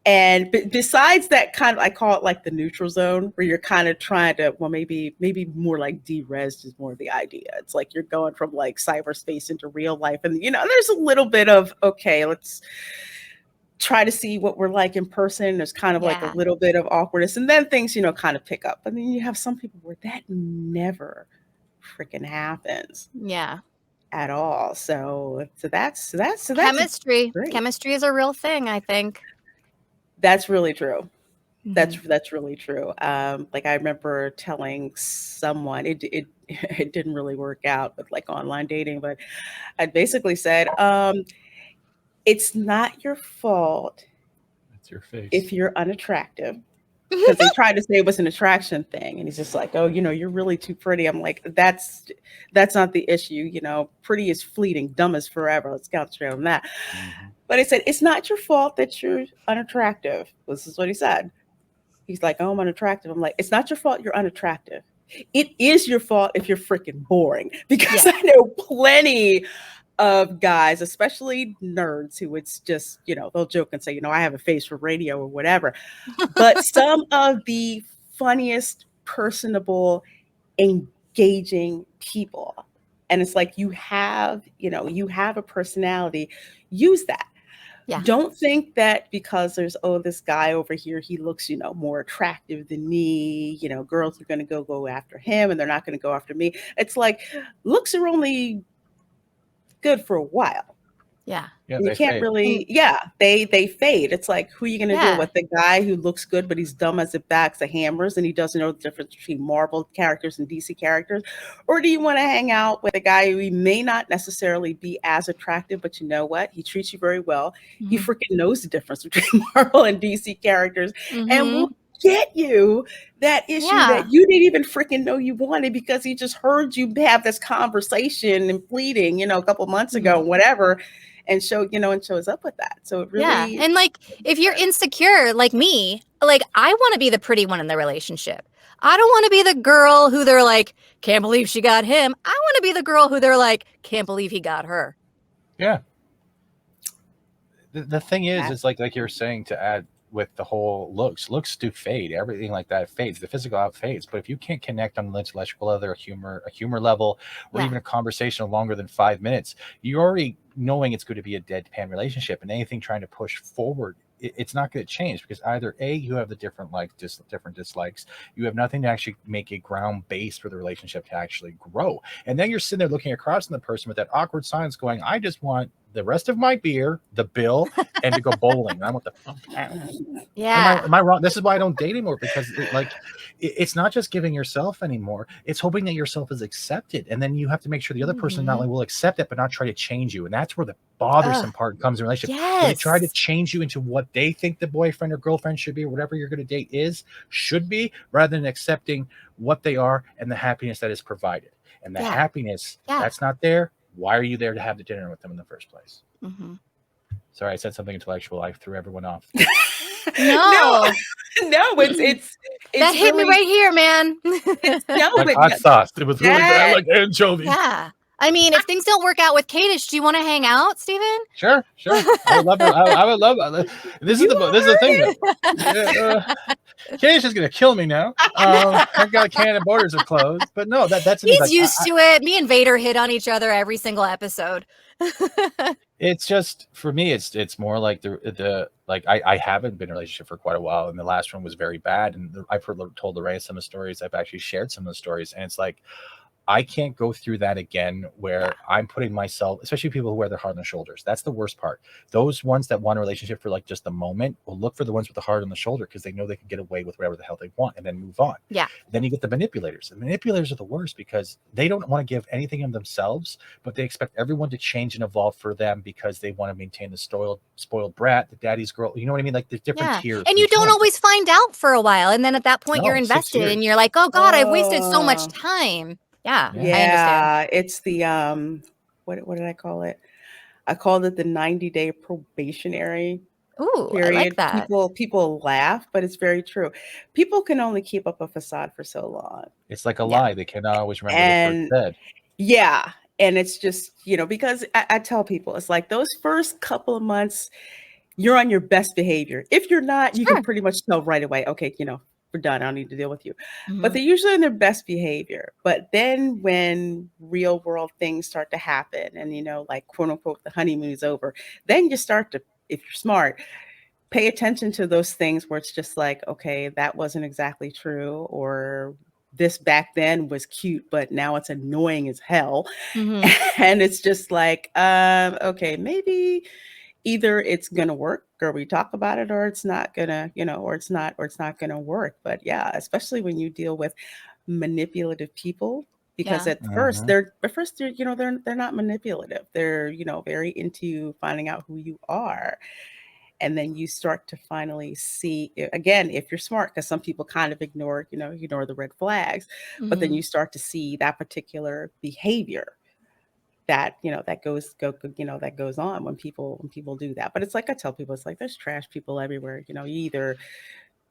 And besides that, kind of, I call it like the neutral zone, where you're kind of trying to, well, maybe more like de-res is more the idea. It's like you're going from like cyberspace into real life, and there's a little bit of, okay, let's try to see what we're like in person. There's kind of like a Yeah. little bit of awkwardness, and then things kind of pick up. But then you have some people where that never freaking happens Yeah. at all. So that's Chemistry. great. Chemistry is a real thing, I think. That's really true. Mhm. That's really true. Like I remember telling someone, it didn't really work out with like online dating, but I basically said, it's not your fault That's your face. if you're unattractive. Because they tried to say it was an attraction thing, and he's just like, oh, you're really too pretty. I'm like, that's not the issue. Pretty is fleeting, dumb is forever. Let's concentrate on that. But he said, it's not your fault that you're unattractive. This is what he said. He's like, oh, I'm unattractive. I'm like, it's not your fault you're unattractive. It is your fault if you're freaking boring. Because I know plenty of guys, especially nerds, who it's just, they'll joke and say, I have a face for radio or whatever. But some of the funniest, personable, engaging people. And it's like, you have a personality, use that. Yeah. Don't think that because there's, this guy over here, he looks, more attractive than me, girls are going to go after him and they're not going to go after me. It's like, looks are only good for a while. Yeah. You can't really, they fade. It's like, who are you going to deal with? The guy who looks good, but he's dumb as a box of hammers and he doesn't know the difference between Marvel characters and DC characters? Or do you want to hang out with a guy who he may not necessarily be as attractive, but you know what? He treats you very well. He freaking knows the difference between Marvel and DC characters and will get you that issue that you didn't even freaking know you wanted, because he just heard you have this conversation and fleeting, a couple months ago, whatever. And shows up with that. So it really, and like, if you're insecure like me, like, I want to be the pretty one in the relationship. I don't want to be the girl who they're like, can't believe she got him. I want to be the girl who they're like, can't believe he got her. Yeah. The thing is like you're saying, to add with the whole looks do fade. Everything like that fades. The physical out fades. But if you can't connect on an intellectual level, a humor level, or even a conversation longer than 5 minutes, you're already knowing it's going to be a deadpan relationship, and anything trying to push forward, it's not going to change, because either A, you have the different different dislikes, you have nothing to actually make a ground base for the relationship to actually grow, and then you're sitting there looking across on the person with that awkward silence, going, I just want the rest of my beer, the bill, and to go bowling. And I want the Am I wrong? This is why I don't date anymore, because it's not just giving yourself anymore. It's hoping that yourself is accepted, and then you have to make sure the other person not only will accept it, but not try to change you. And that's where the bothersome part comes in relationship. When they try to change you into what they think the boyfriend or girlfriend should be, or whatever you're going to date should be, rather than accepting what they are and the happiness that is provided. And the happiness that's not there. Why are you there to have the dinner with them in the first place? Sorry, I said something intellectual. I threw everyone off. No, it's that hit me right here, man. Like hot sauce. It was really bad, like anchovies. Yeah. I mean, if things don't work out with Kadish, do you want to hang out, Steven? Sure. I would love it. I would love it. This is the thing. Kadish is gonna kill me now. Thank God Canada borders are closed. But no, that's He's like, used to it. Me and Vader hit on each other every single episode. it's just for me. It's more like the like I haven't been in a relationship for quite a while, and the last one was very bad. And I've told Lorraine some of the stories. I've actually shared some of the stories, and it's like, I can't go through that again where I'm putting myself, especially people who wear their heart on their shoulders. That's the worst part. Those ones that want a relationship for like just a moment will look for the ones with the heart on the shoulder because they know they can get away with whatever the hell they want and then move on. Yeah. Then you get the manipulators. The manipulators are the worst because they don't want to give anything of themselves, but they expect everyone to change and evolve for them because they want to maintain the spoiled brat, the daddy's girl. You know what I mean? Like there's different tiers. And you don't always find out for a while. And then at that point, you're invested and you're like, oh God, I've wasted so much time. Yeah, I understand. It's the what did I call it? I called it the 90-day probationary period. I like that. People laugh, but it's very true. People can only keep up a facade for so long. It's like a lie. They cannot always remember the first said. Yeah. And it's just, because I tell people, it's like those first couple of months, you're on your best behavior. If you're not, you can pretty much tell right away, okay, we're done. I don't need to deal with you. But they're usually in their best behavior. But then when real world things start to happen and, like quote unquote, the honeymoon is over, then you start to, if you're smart, pay attention to those things where it's just like, okay, that wasn't exactly true. Or this back then was cute, but now it's annoying as hell. And it's just like, okay, maybe either it's gonna work or we talk about it, or it's not gonna, or it's not gonna work. But yeah, especially when you deal with manipulative people, because at first they're not manipulative. They're, very into finding out who you are. And then you start to finally see, again, if you're smart, because some people kind of ignore the red flags, but then you start to see that particular behavior that that goes on when people do that. But it's like I tell people, it's like there's trash people everywhere. You either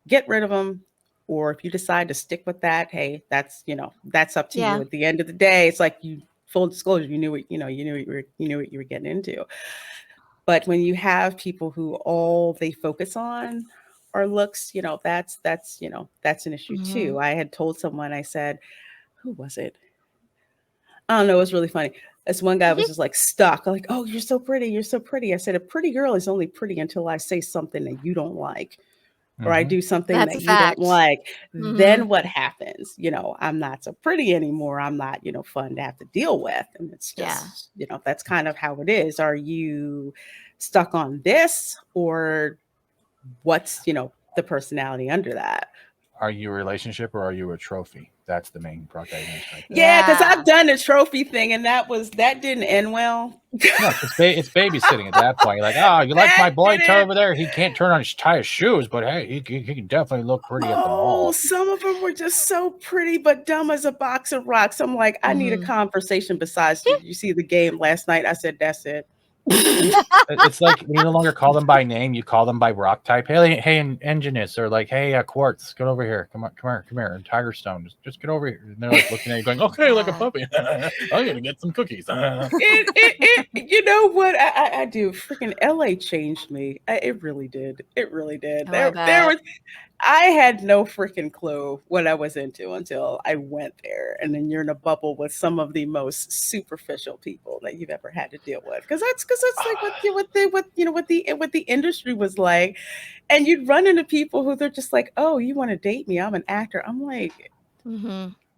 get rid of them, or if you decide to stick with that, hey, that's up to you. At the end of the day, it's like full disclosure, you knew what you were getting into. But when you have people who all they focus on are looks, that's an issue too. I had told someone, I said, who was it? I don't know. It was really funny. This one guy was just like stuck. I'm like, oh, you're so pretty. You're so pretty. I said, a pretty girl is only pretty until I say something that you don't like, or I do something that you don't like. Then what happens? I'm not so pretty anymore. I'm not, fun to have to deal with. And it's just, that's kind of how it is. Are you stuck on this, or what's, the personality under that? Are you a relationship or are you a trophy? That's the main protagonist. Right there. Yeah, because I've done the trophy thing, and that didn't end well. No, it's babysitting at that point. You're like, oh, you like my boy over there? He can't tie his shoes, but hey, he can definitely look pretty at the mall. Some of them were just so pretty, but dumb as a box of rocks. I'm like, I need a conversation besides, did you see the game last night? I said, that's it. It's like when you no longer call them by name, you call them by rock type. Hey, Enginus, or like, hey, Quartz, get over here. Come here. And Tiger Stone, just get over here. And they're like looking at you, going, okay, like a puppy. I'm gonna get some cookies. You know what? I do. Freaking LA changed me. It really did. It really did. I had no freaking clue what I was into until I went there. And then you're in a bubble with some of the most superficial people that you've ever had to deal with. Because that's like what the industry was like. And you'd run into people who they're just like, oh, you want to date me? I'm an actor. I'm like,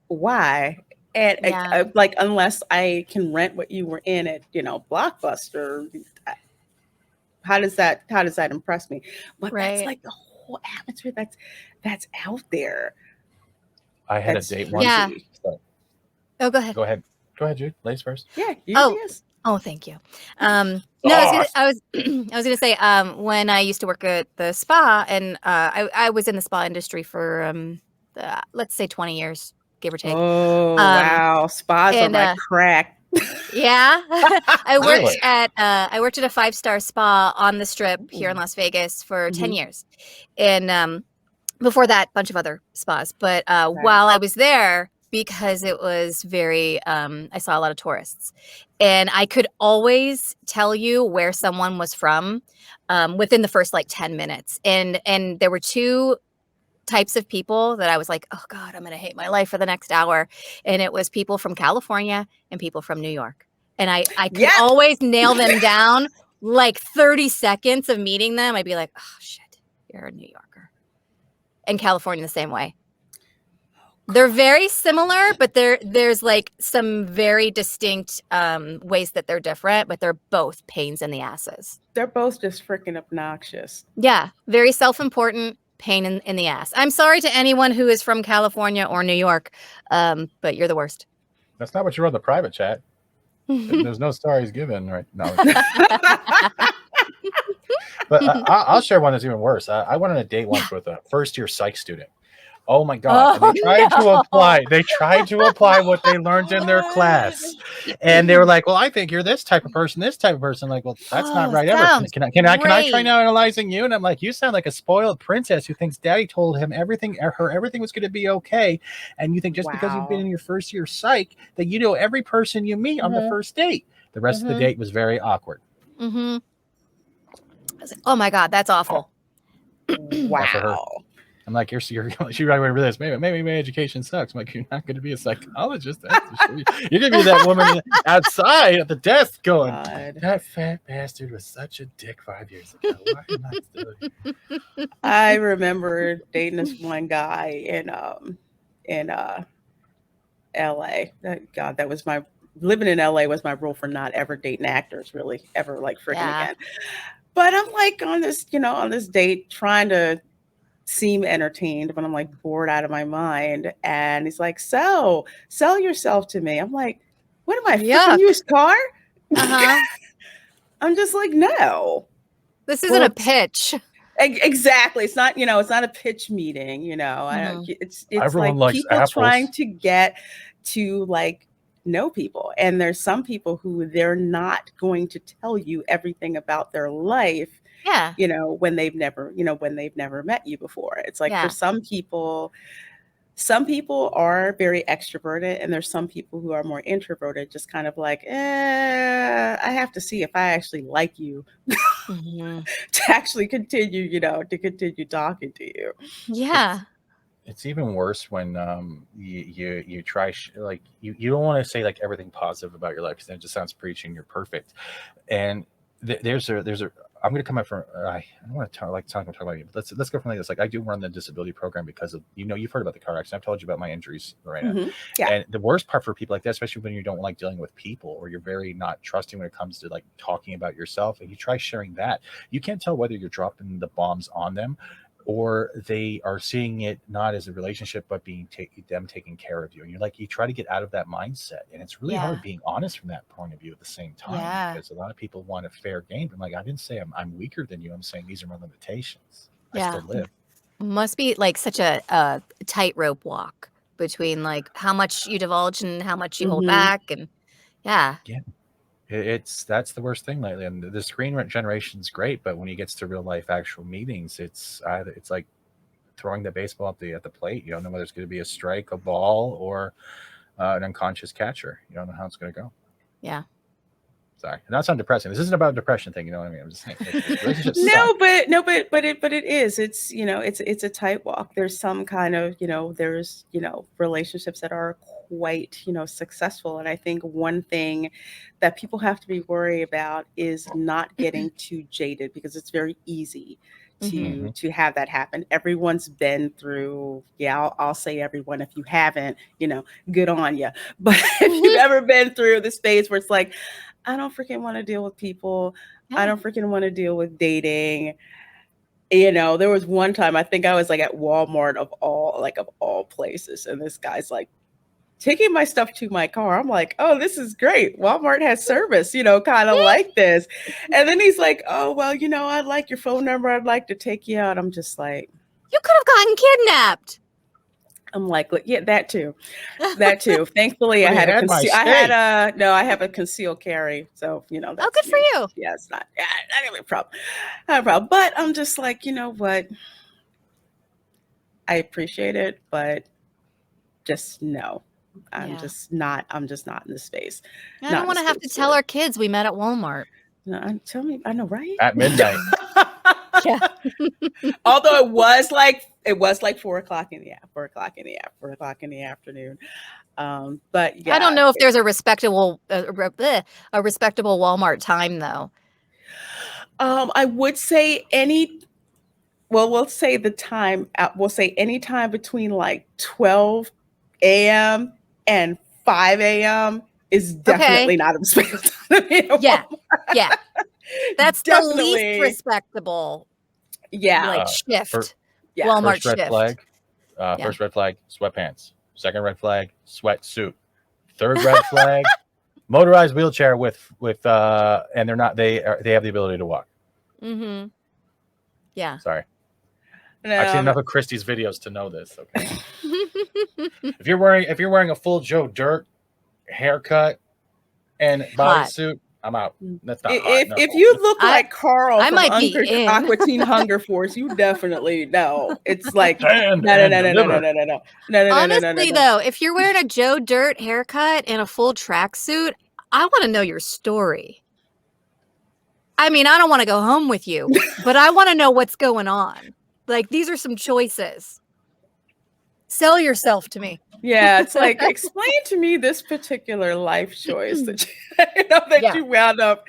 why? And like, unless I can rent what you were in at, Blockbuster, how does that impress me? But that's like the whole atmosphere that's out there. I had a date once. Yeah. Oh, go ahead. Go ahead, Jude. Ladies first. Yeah. Oh, thank you. No, I was gonna say, when I used to work at the spa, and I was in the spa industry for let's say 20 years, give or take. Oh, wow. Spas are my crack. Yeah. I worked at a 5-star spa on the Strip here in Las Vegas for 10 years. And before that, a bunch of other spas. But while I was there, because it was very, I saw a lot of tourists. And I could always tell you where someone was from within the first like 10 minutes. And there were two types of people that I was like, oh God, I'm going to hate my life for the next hour. And it was people from California and people from New York. And I could Yep. always nail them down like 30 seconds of meeting them. I'd be like, oh shit, you're a New Yorker. And California the same way. They're very similar, but there's like some very distinct ways that they're different, but they're both pains in the asses. They're both just freaking obnoxious. Yeah, very self-important, pain in the ass. I'm sorry to anyone who is from California or New York, but you're the worst. That's not what you wrote in the private chat. There's no stories given right now. But I'll share one that's even worse. I went on a date once with a first-year psych student. Oh my God. And they tried to apply what they learned in their class. And they were like, well, I think you're this type of person. Like, well, that's not right ever. Can I try now analyzing you? And I'm like, you sound like a spoiled princess who thinks daddy told him everything was going to be okay. And you think just because you've been in your first year psych that you know every person you meet on the first date. The rest of the date was very awkward. I was like, oh my God, that's awful. Wow. I'm like, she right away with this. Maybe my education sucks. I'm like, you're not going to be a psychologist. You're going to be that woman outside at the desk going, that fat bastard was such a dick 5 years ago. Why am I still here? I remember dating this one guy in LA. God, that was living in LA was my rule for not ever dating actors, really, ever like freaking again. But I'm like on this date trying to seem entertained, but I'm like bored out of my mind. And he's like, sell yourself to me. I'm like, what am I, freaking used car? I'm just like, no. This isn't a pitch. Exactly. It's not, it's not a pitch meeting, it's everyone like likes people apples. trying to get to like know people. And there's some people who they're not going to tell you everything about their life. Yeah. When they've never met you before. It's like for some people are very extroverted and there's some people who are more introverted, just kind of like, I have to see if I actually like you to actually continue, to continue talking to you. Yeah. It's even worse when you try you don't want to say like everything positive about your life because then it just sounds preachy and you're perfect. And there's a I'm going to come up from I don't want to talk about you. But let's go from like this. Like I do run the disability program because of you've heard about the car accident. I've told you about my injuries, Reina. Yeah. And the worst part for people like that, especially when you don't like dealing with people or you're very not trusting when it comes to like talking about yourself, and you try sharing that, you can't tell whether you're dropping the bombs on them or they are seeing it not as a relationship, but being them taking care of you. And you try to get out of that mindset. And it's really hard being honest from that point of view at the same time, because a lot of people want a fair game. I'm like, I didn't say I'm weaker than you. I'm saying these are my limitations. I still live. Must be like such a tightrope walk between like how much you divulge and how much you hold back. And that's the worst thing lately. And the screen generation is great, but when he gets to real life actual meetings, it's like throwing the baseball at the plate. You don't know whether it's going to be a strike, a ball, or an unconscious catcher. You don't know how it's going to go. Yeah. Sorry, that's not depressing. This isn't about a depression thing. You know what I mean? I'm just saying. But it is. It's it's a tight walk. There's some kind of there's relationships that are quite successful, and I think one thing that people have to be worried about is not getting too jaded, because it's very easy to have that happen. Everyone's been through, I'll say everyone. If you haven't, good on you. But if you've ever been through the stage where it's like, I don't freaking want to deal with people. I don't freaking want to deal with dating. There was one time I think I was like at Walmart of all places, and this guy's like taking my stuff to my car. I'm like, oh, this is great. Walmart has service, kind of like this. And then he's like, oh, well, I'd like your phone number. I'd like to take you out. I'm just like, you could have gotten kidnapped. I'm like, look, that too. Thankfully, I have a concealed carry. So, that's good for you. Yeah, it's not gonna be a problem. Not a problem. But I'm just like, you know what? I appreciate it, but just no. I'm Yeah. just not. I'm just not in the space. I Not don't in want to the have to space tell for our kids we met at Walmart. it. No, tell me. I know, right? At midnight. Yeah. Although it was like 4 o'clock in the 4 o'clock in the afternoon. But I don't yeah, know if there's a respectable Walmart time though. I would say any. Well, we'll say the time. We'll say any time between like 12 a.m. and 5 a.m. is Okay. definitely not a respectable time. Yeah. Yeah. That's the least Definitely. respectable Yeah. like shift. Yeah. Walmart First red shift. flag. Yeah. First red flag, sweatpants. Second red flag, sweatsuit. Third red flag, motorized wheelchair with and they have the ability to walk. Mm-hmm. Yeah. Sorry. I've seen enough of Christie's videos to know this. Okay. If you're wearing a full Joe Dirt haircut and Hot. bodysuit, I'm out. That's not hot. If No. if you look I- like Carl I from might be in. Aqua Teen Hunger Force, you definitely know. It's like Stand no. Honestly, though, if you're wearing a Joe Dirt haircut and a full tracksuit, I want to know your story. I mean, I don't want to go home with you, but I want to know what's going on. Like, these are some choices. Sell yourself to me. Yeah, it's like explain to me this particular life choice that Yeah. you wound up,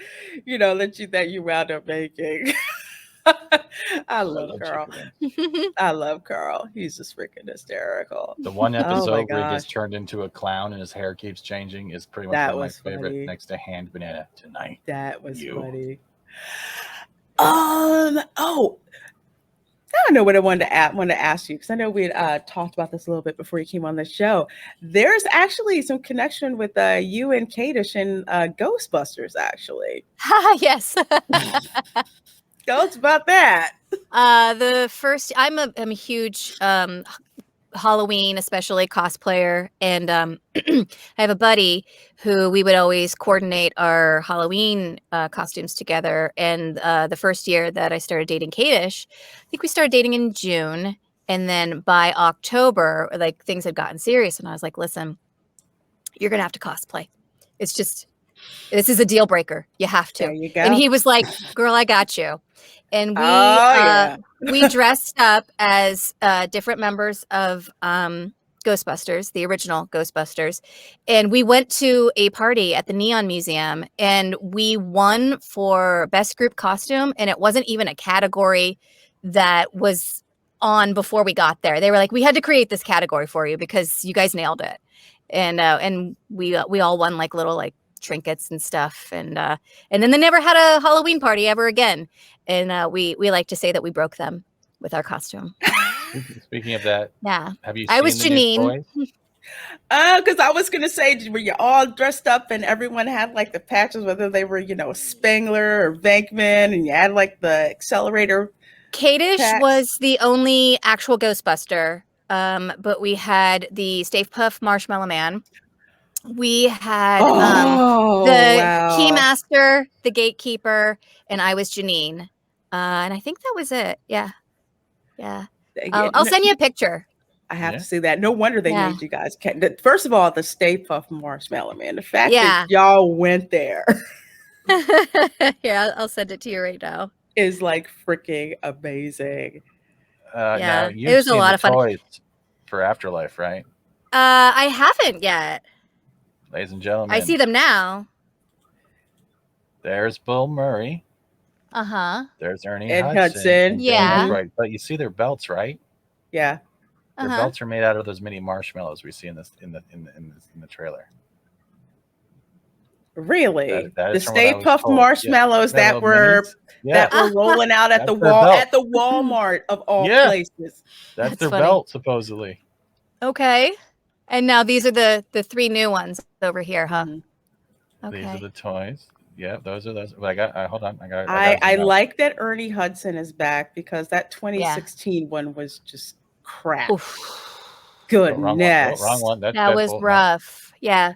that you wound up making. I love Carl. I love Carl. He's just freaking hysterical. The one Oh episode my where he gets gosh. turned into a clown and his hair keeps changing is pretty much That one of was my favorite, funny. next to Hand Banana Tonight. That was You. funny. Oh, I know what I wanted to ask you because I know we had talked about this a little bit before you came on the show. There's actually some connection with you and Kadish and Ghostbusters. Actually, Yes. tell us about that. The first, I'm a huge Halloween, especially cosplayer, and I have a buddy who we would always coordinate our Halloween costumes together. And the first year that I started dating Kadish, I think we started dating in June, and then by October, like things had gotten serious, and I was like, "Listen, you're gonna have to cosplay. It's just this is a deal breaker. You have to." There you go. And he was like, "Girl, I got you." And we dressed up as different members of Ghostbusters, the original Ghostbusters. And we went to a party at the Neon Museum and we won for best group costume. And it wasn't even a category that was on before we got there. They were like, we had to create this category for you because you guys nailed it. And we all won like little like trinkets and stuff. And then they never had a Halloween party ever again. And we like to say that we broke them with our costume. Speaking of that, Yeah. have you I seen was the new Janine. toys? Because I was gonna say, were you all dressed up and everyone had like the patches, whether they were Spengler or Venkman, and you had like the accelerator. Kadish packs? was the only actual Ghostbuster, but we had the Stay Puft Marshmallow Man. We had the wow. Keymaster, the Gatekeeper, and I was Janine. And I think that was it. Yeah. I'll send you a picture. I have to see that. No wonder they made you guys. First of all, the Stay Puft Marshmallow Man. The fact that y'all went there Yeah, I'll send it to you right now. is like freaking amazing. Now, it was a lot of fun. Toys for Afterlife, right? I haven't yet. Ladies and gentlemen, I see them now. There's Bill Murray. There's Ernie Hudson. Yeah. Right. But you see their belts, right? Yeah. Their belts are made out of those mini marshmallows we see in the trailer. Really? That the is from Stay what I was Puft told. Marshmallows that were rolling out at the Walmart of all places. That's their funny. belt, supposedly. Okay. And now these are the 3 new ones over here, huh? Mm-hmm. Okay. These are the toys. Yeah, those are those. But hold on. I like that Ernie Hudson is back because that 2016 one was just crap. Oof. Goodness. Wrong one. That's that was rough. Yeah.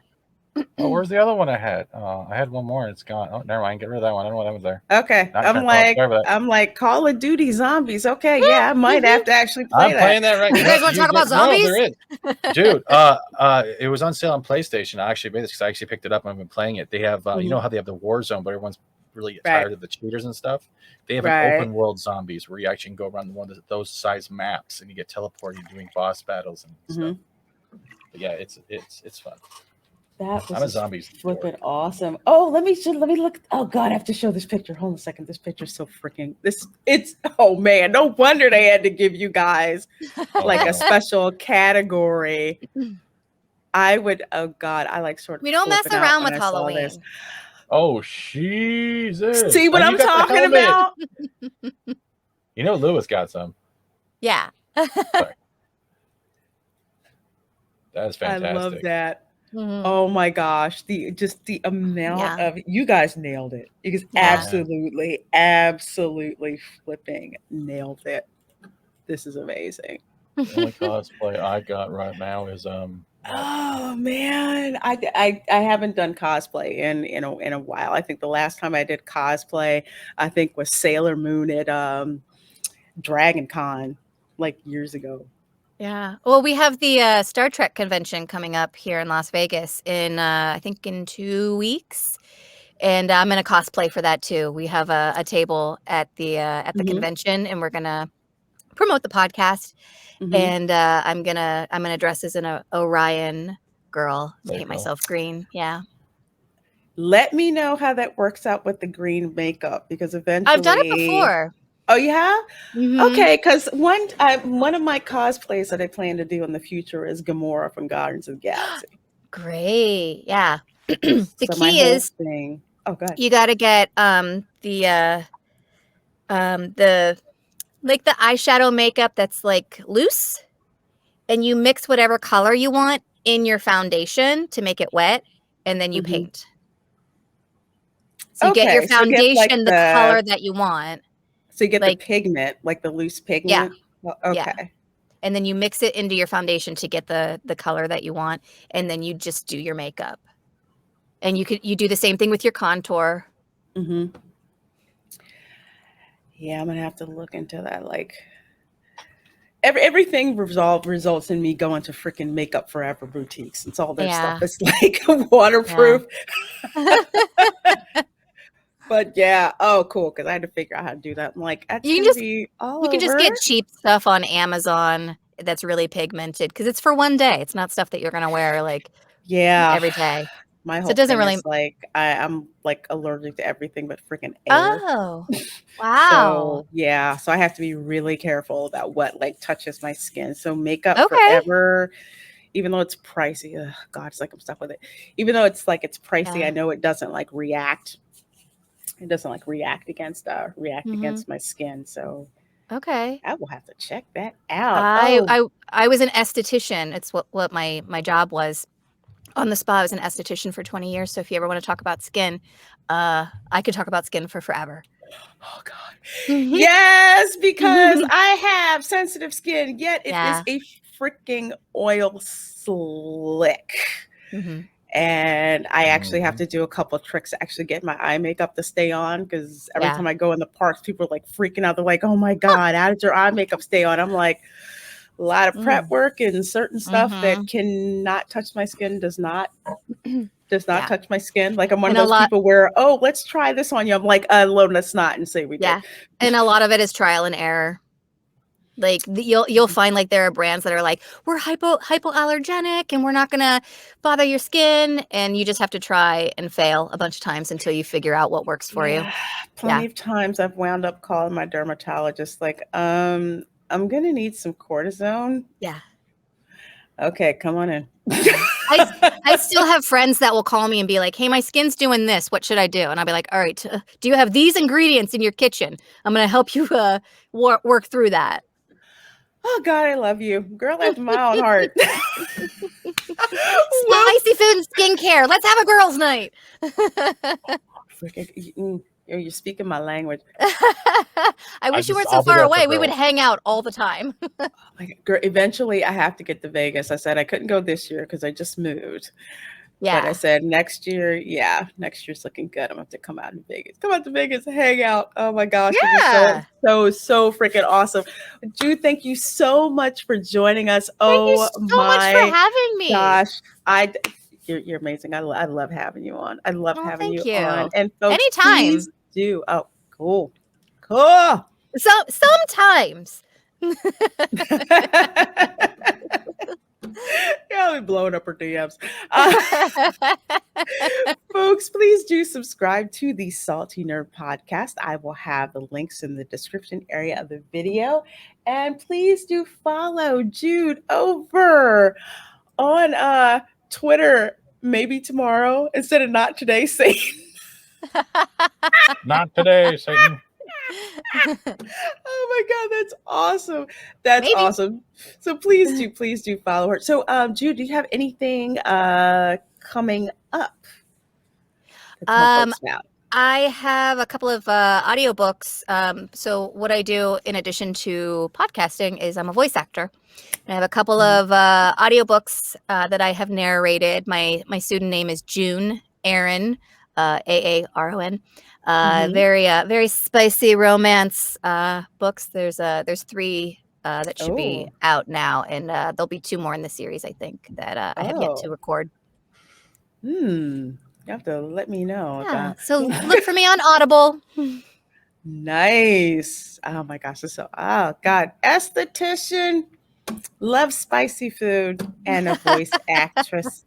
Oh, where's the other one I had? I had one more and it's gone. Oh, never mind. Get rid of that one. I don't know why that was there. Okay. Not turned off. Sorry about that. I'm like Call of Duty Zombies. Okay, yeah, I might have to actually play I'm playing that right now. You guys wanna talk about No, zombies? there is. Dude, it was on sale on PlayStation. I actually made this because I actually picked it up and I've been playing it. They have, you know how they have the war zone, but everyone's really tired of the cheaters and stuff. They have an open world zombies where you actually can go around one of those size maps and you get teleported doing boss battles and stuff. But yeah, it's fun. That I'm a was zombie. flipping awesome. Oh, let me look. Oh God, I have to show this picture. Hold on a second. This picture's so freaking oh man, no wonder they had to give you guys like a special category. Oh God, I like sort of. We don't mess flipping out around when with I saw Halloween. this. Oh, Jesus. See what And I'm you got the talking helmet. about? You know, Lewis got some. Yeah. Sorry. That is fantastic. I love that. Mhm. Oh my gosh, the amount of you guys nailed it. You guys absolutely flipping nailed it. This is amazing. The only cosplay I got right now is Oh man, I haven't done cosplay in a while. I think the last time I did cosplay, I think was Sailor Moon at Dragon Con like years ago. Yeah. Well, we have the Star Trek convention coming up here in Las Vegas in I think in 2 weeks, and I'm gonna cosplay for that too. We have a table at the convention, and we're gonna promote the podcast. And I'm gonna dress as an Orion girl, paint myself green. Yeah. Let me know how that works out with the green makeup because eventually I've done it before. Oh, you have? Mhm. Okay, because one of my cosplays that I plan to do in the future is Gamora from Guardians of the Galaxy. Great. Yeah. So The my key whole is thing. Oh, go ahead. you got to get the like the eyeshadow makeup that's like loose, and you mix whatever color you want in your foundation to make it wet, and then you paint. So you get your Okay, so get foundation like the color that you want. So you get like the pigment, like the loose yeah, pigment. Well, yeah, okay. and then you mix it into your foundation to get the color that you want, and then you just do your makeup. And you do the same thing with your contour. Mm-hmm. Yeah, I'm gonna have to look into that. Like everything results in me going to freaking Makeup Forever boutiques. It's all their stuff. It's like waterproof. But yeah, oh cool, because I had to figure out how to do that. I'm like, that's You gonna be all can just over. get cheap stuff on Amazon that's really pigmented because it's for one day. It's not stuff that you're gonna wear like every day. My whole So it doesn't thing really. is like I'm like allergic to everything but freaking air. Oh, wow. So yeah, so I have to be really careful about what like touches my skin. So Makeup Forever, even though it's pricey, God, it's like I'm stuck with it. Even though it's pricey, I know it doesn't like react. It doesn't like react against my skin. So okay, I will have to check that out. I was an esthetician. It's what my job was on the spa. I was an esthetician for 20 years. So if you ever want to talk about skin, I could talk about skin for forever. Oh God, yes, because I have sensitive skin. Yet it is a freaking oil slick. And I actually have to do a couple of tricks to actually get my eye makeup to stay on because every time I go in the parks, people are like freaking out. They're like, "Oh my God, how did your eye makeup stay on?" I'm like, a lot of prep work and certain stuff that cannot touch my skin does not touch my skin. Like I'm one of those people where, oh, let's try this on you. I'm like, load a snot and say we did. And a lot of it is trial and error. Like you'll find like there are brands that are like, we're hypoallergenic and we're not gonna bother your skin, and you just have to try and fail a bunch of times until you figure out what works for you. Plenty of times I've wound up calling my dermatologist like, I'm gonna need some cortisone. Yeah. Okay, come on in. I still have friends that will call me and be like, hey, my skin's doing this. What should I do? And I'll be like, all right, do you have these ingredients in your kitchen? I'm gonna help you work through that. Oh God, I love you. Girl after my own heart. Spicy food and skincare. Let's have a girls' night. You're speaking my language. I wish you weren't so far away. We would hang out all the time. Girl, eventually I have to get to Vegas. I said I couldn't go this year because I just moved. But I Yeah. said next year, next year's looking good. I'm gonna have to come out to Vegas. Come out to Vegas and hang out. Oh my gosh, it'd be Yeah. so freaking awesome. Jude, thank you so much for joining us. Thank you Oh so much for my having me. gosh, you're amazing. I love having you on. I love Oh, having thank you on. you. And folks, Anytime. please do. Oh, cool. So sometimes. Yeah, we blowing up her DMs. Folks, please do subscribe to the Salty Nerd Podcast. I will have the links in the description area of the video. And please do follow Jude over on Twitter, maybe tomorrow instead of not today, Satan. Not today, Satan. Oh my God, that's awesome. That's Maybe. awesome. So please do follow her. So Jude, do you have anything coming up to tell folks about? I have a couple of audiobooks. So what I do in addition to podcasting is I'm a voice actor. I have a couple of audiobooks that I have narrated. My student name is June Aaron, Aaron. Very spicy romance books. There's 3 that should be out now, and there'll be 2 more in the series, I think, that I have yet to record. You have to let me know. Yeah, so look for me on Audible. Nice. Oh my gosh. Oh God. Esthetician, loves spicy food, and a voice actress.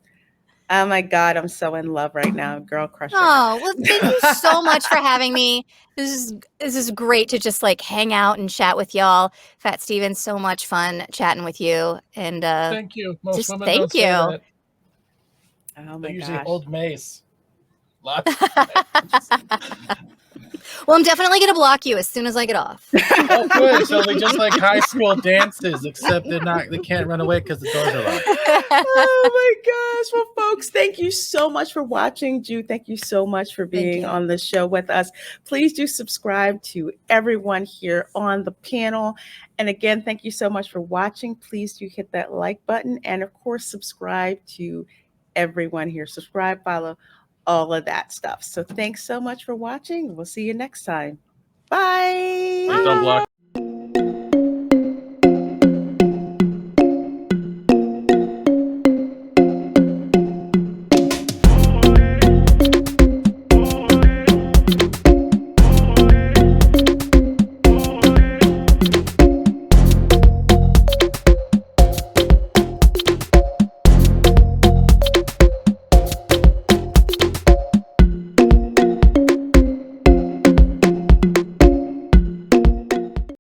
Oh my God. I'm so in love right now. Girl crush. Oh, well, thank you so much for having me. This is great to just like hang out and chat with y'all. Fat Steven, so much fun chatting with you. And Thank you. Most just women thank don't say you. that. Oh They my usually gosh. hold mace. Lots. Well, I'm definitely going to block you as soon as I get off. Oh, good. So they just like high school dances, except they can't run away because the doors are locked. Oh my gosh. Well, folks, thank you so much for watching. Jude, thank you so much for being on the show with us. Please do subscribe to everyone here on the panel. And again, thank you so much for watching. Please do hit that like button. And of course, subscribe to everyone here. Subscribe, follow, all of that stuff. So thanks so much for watching. We'll see you next time. Bye. Please don't block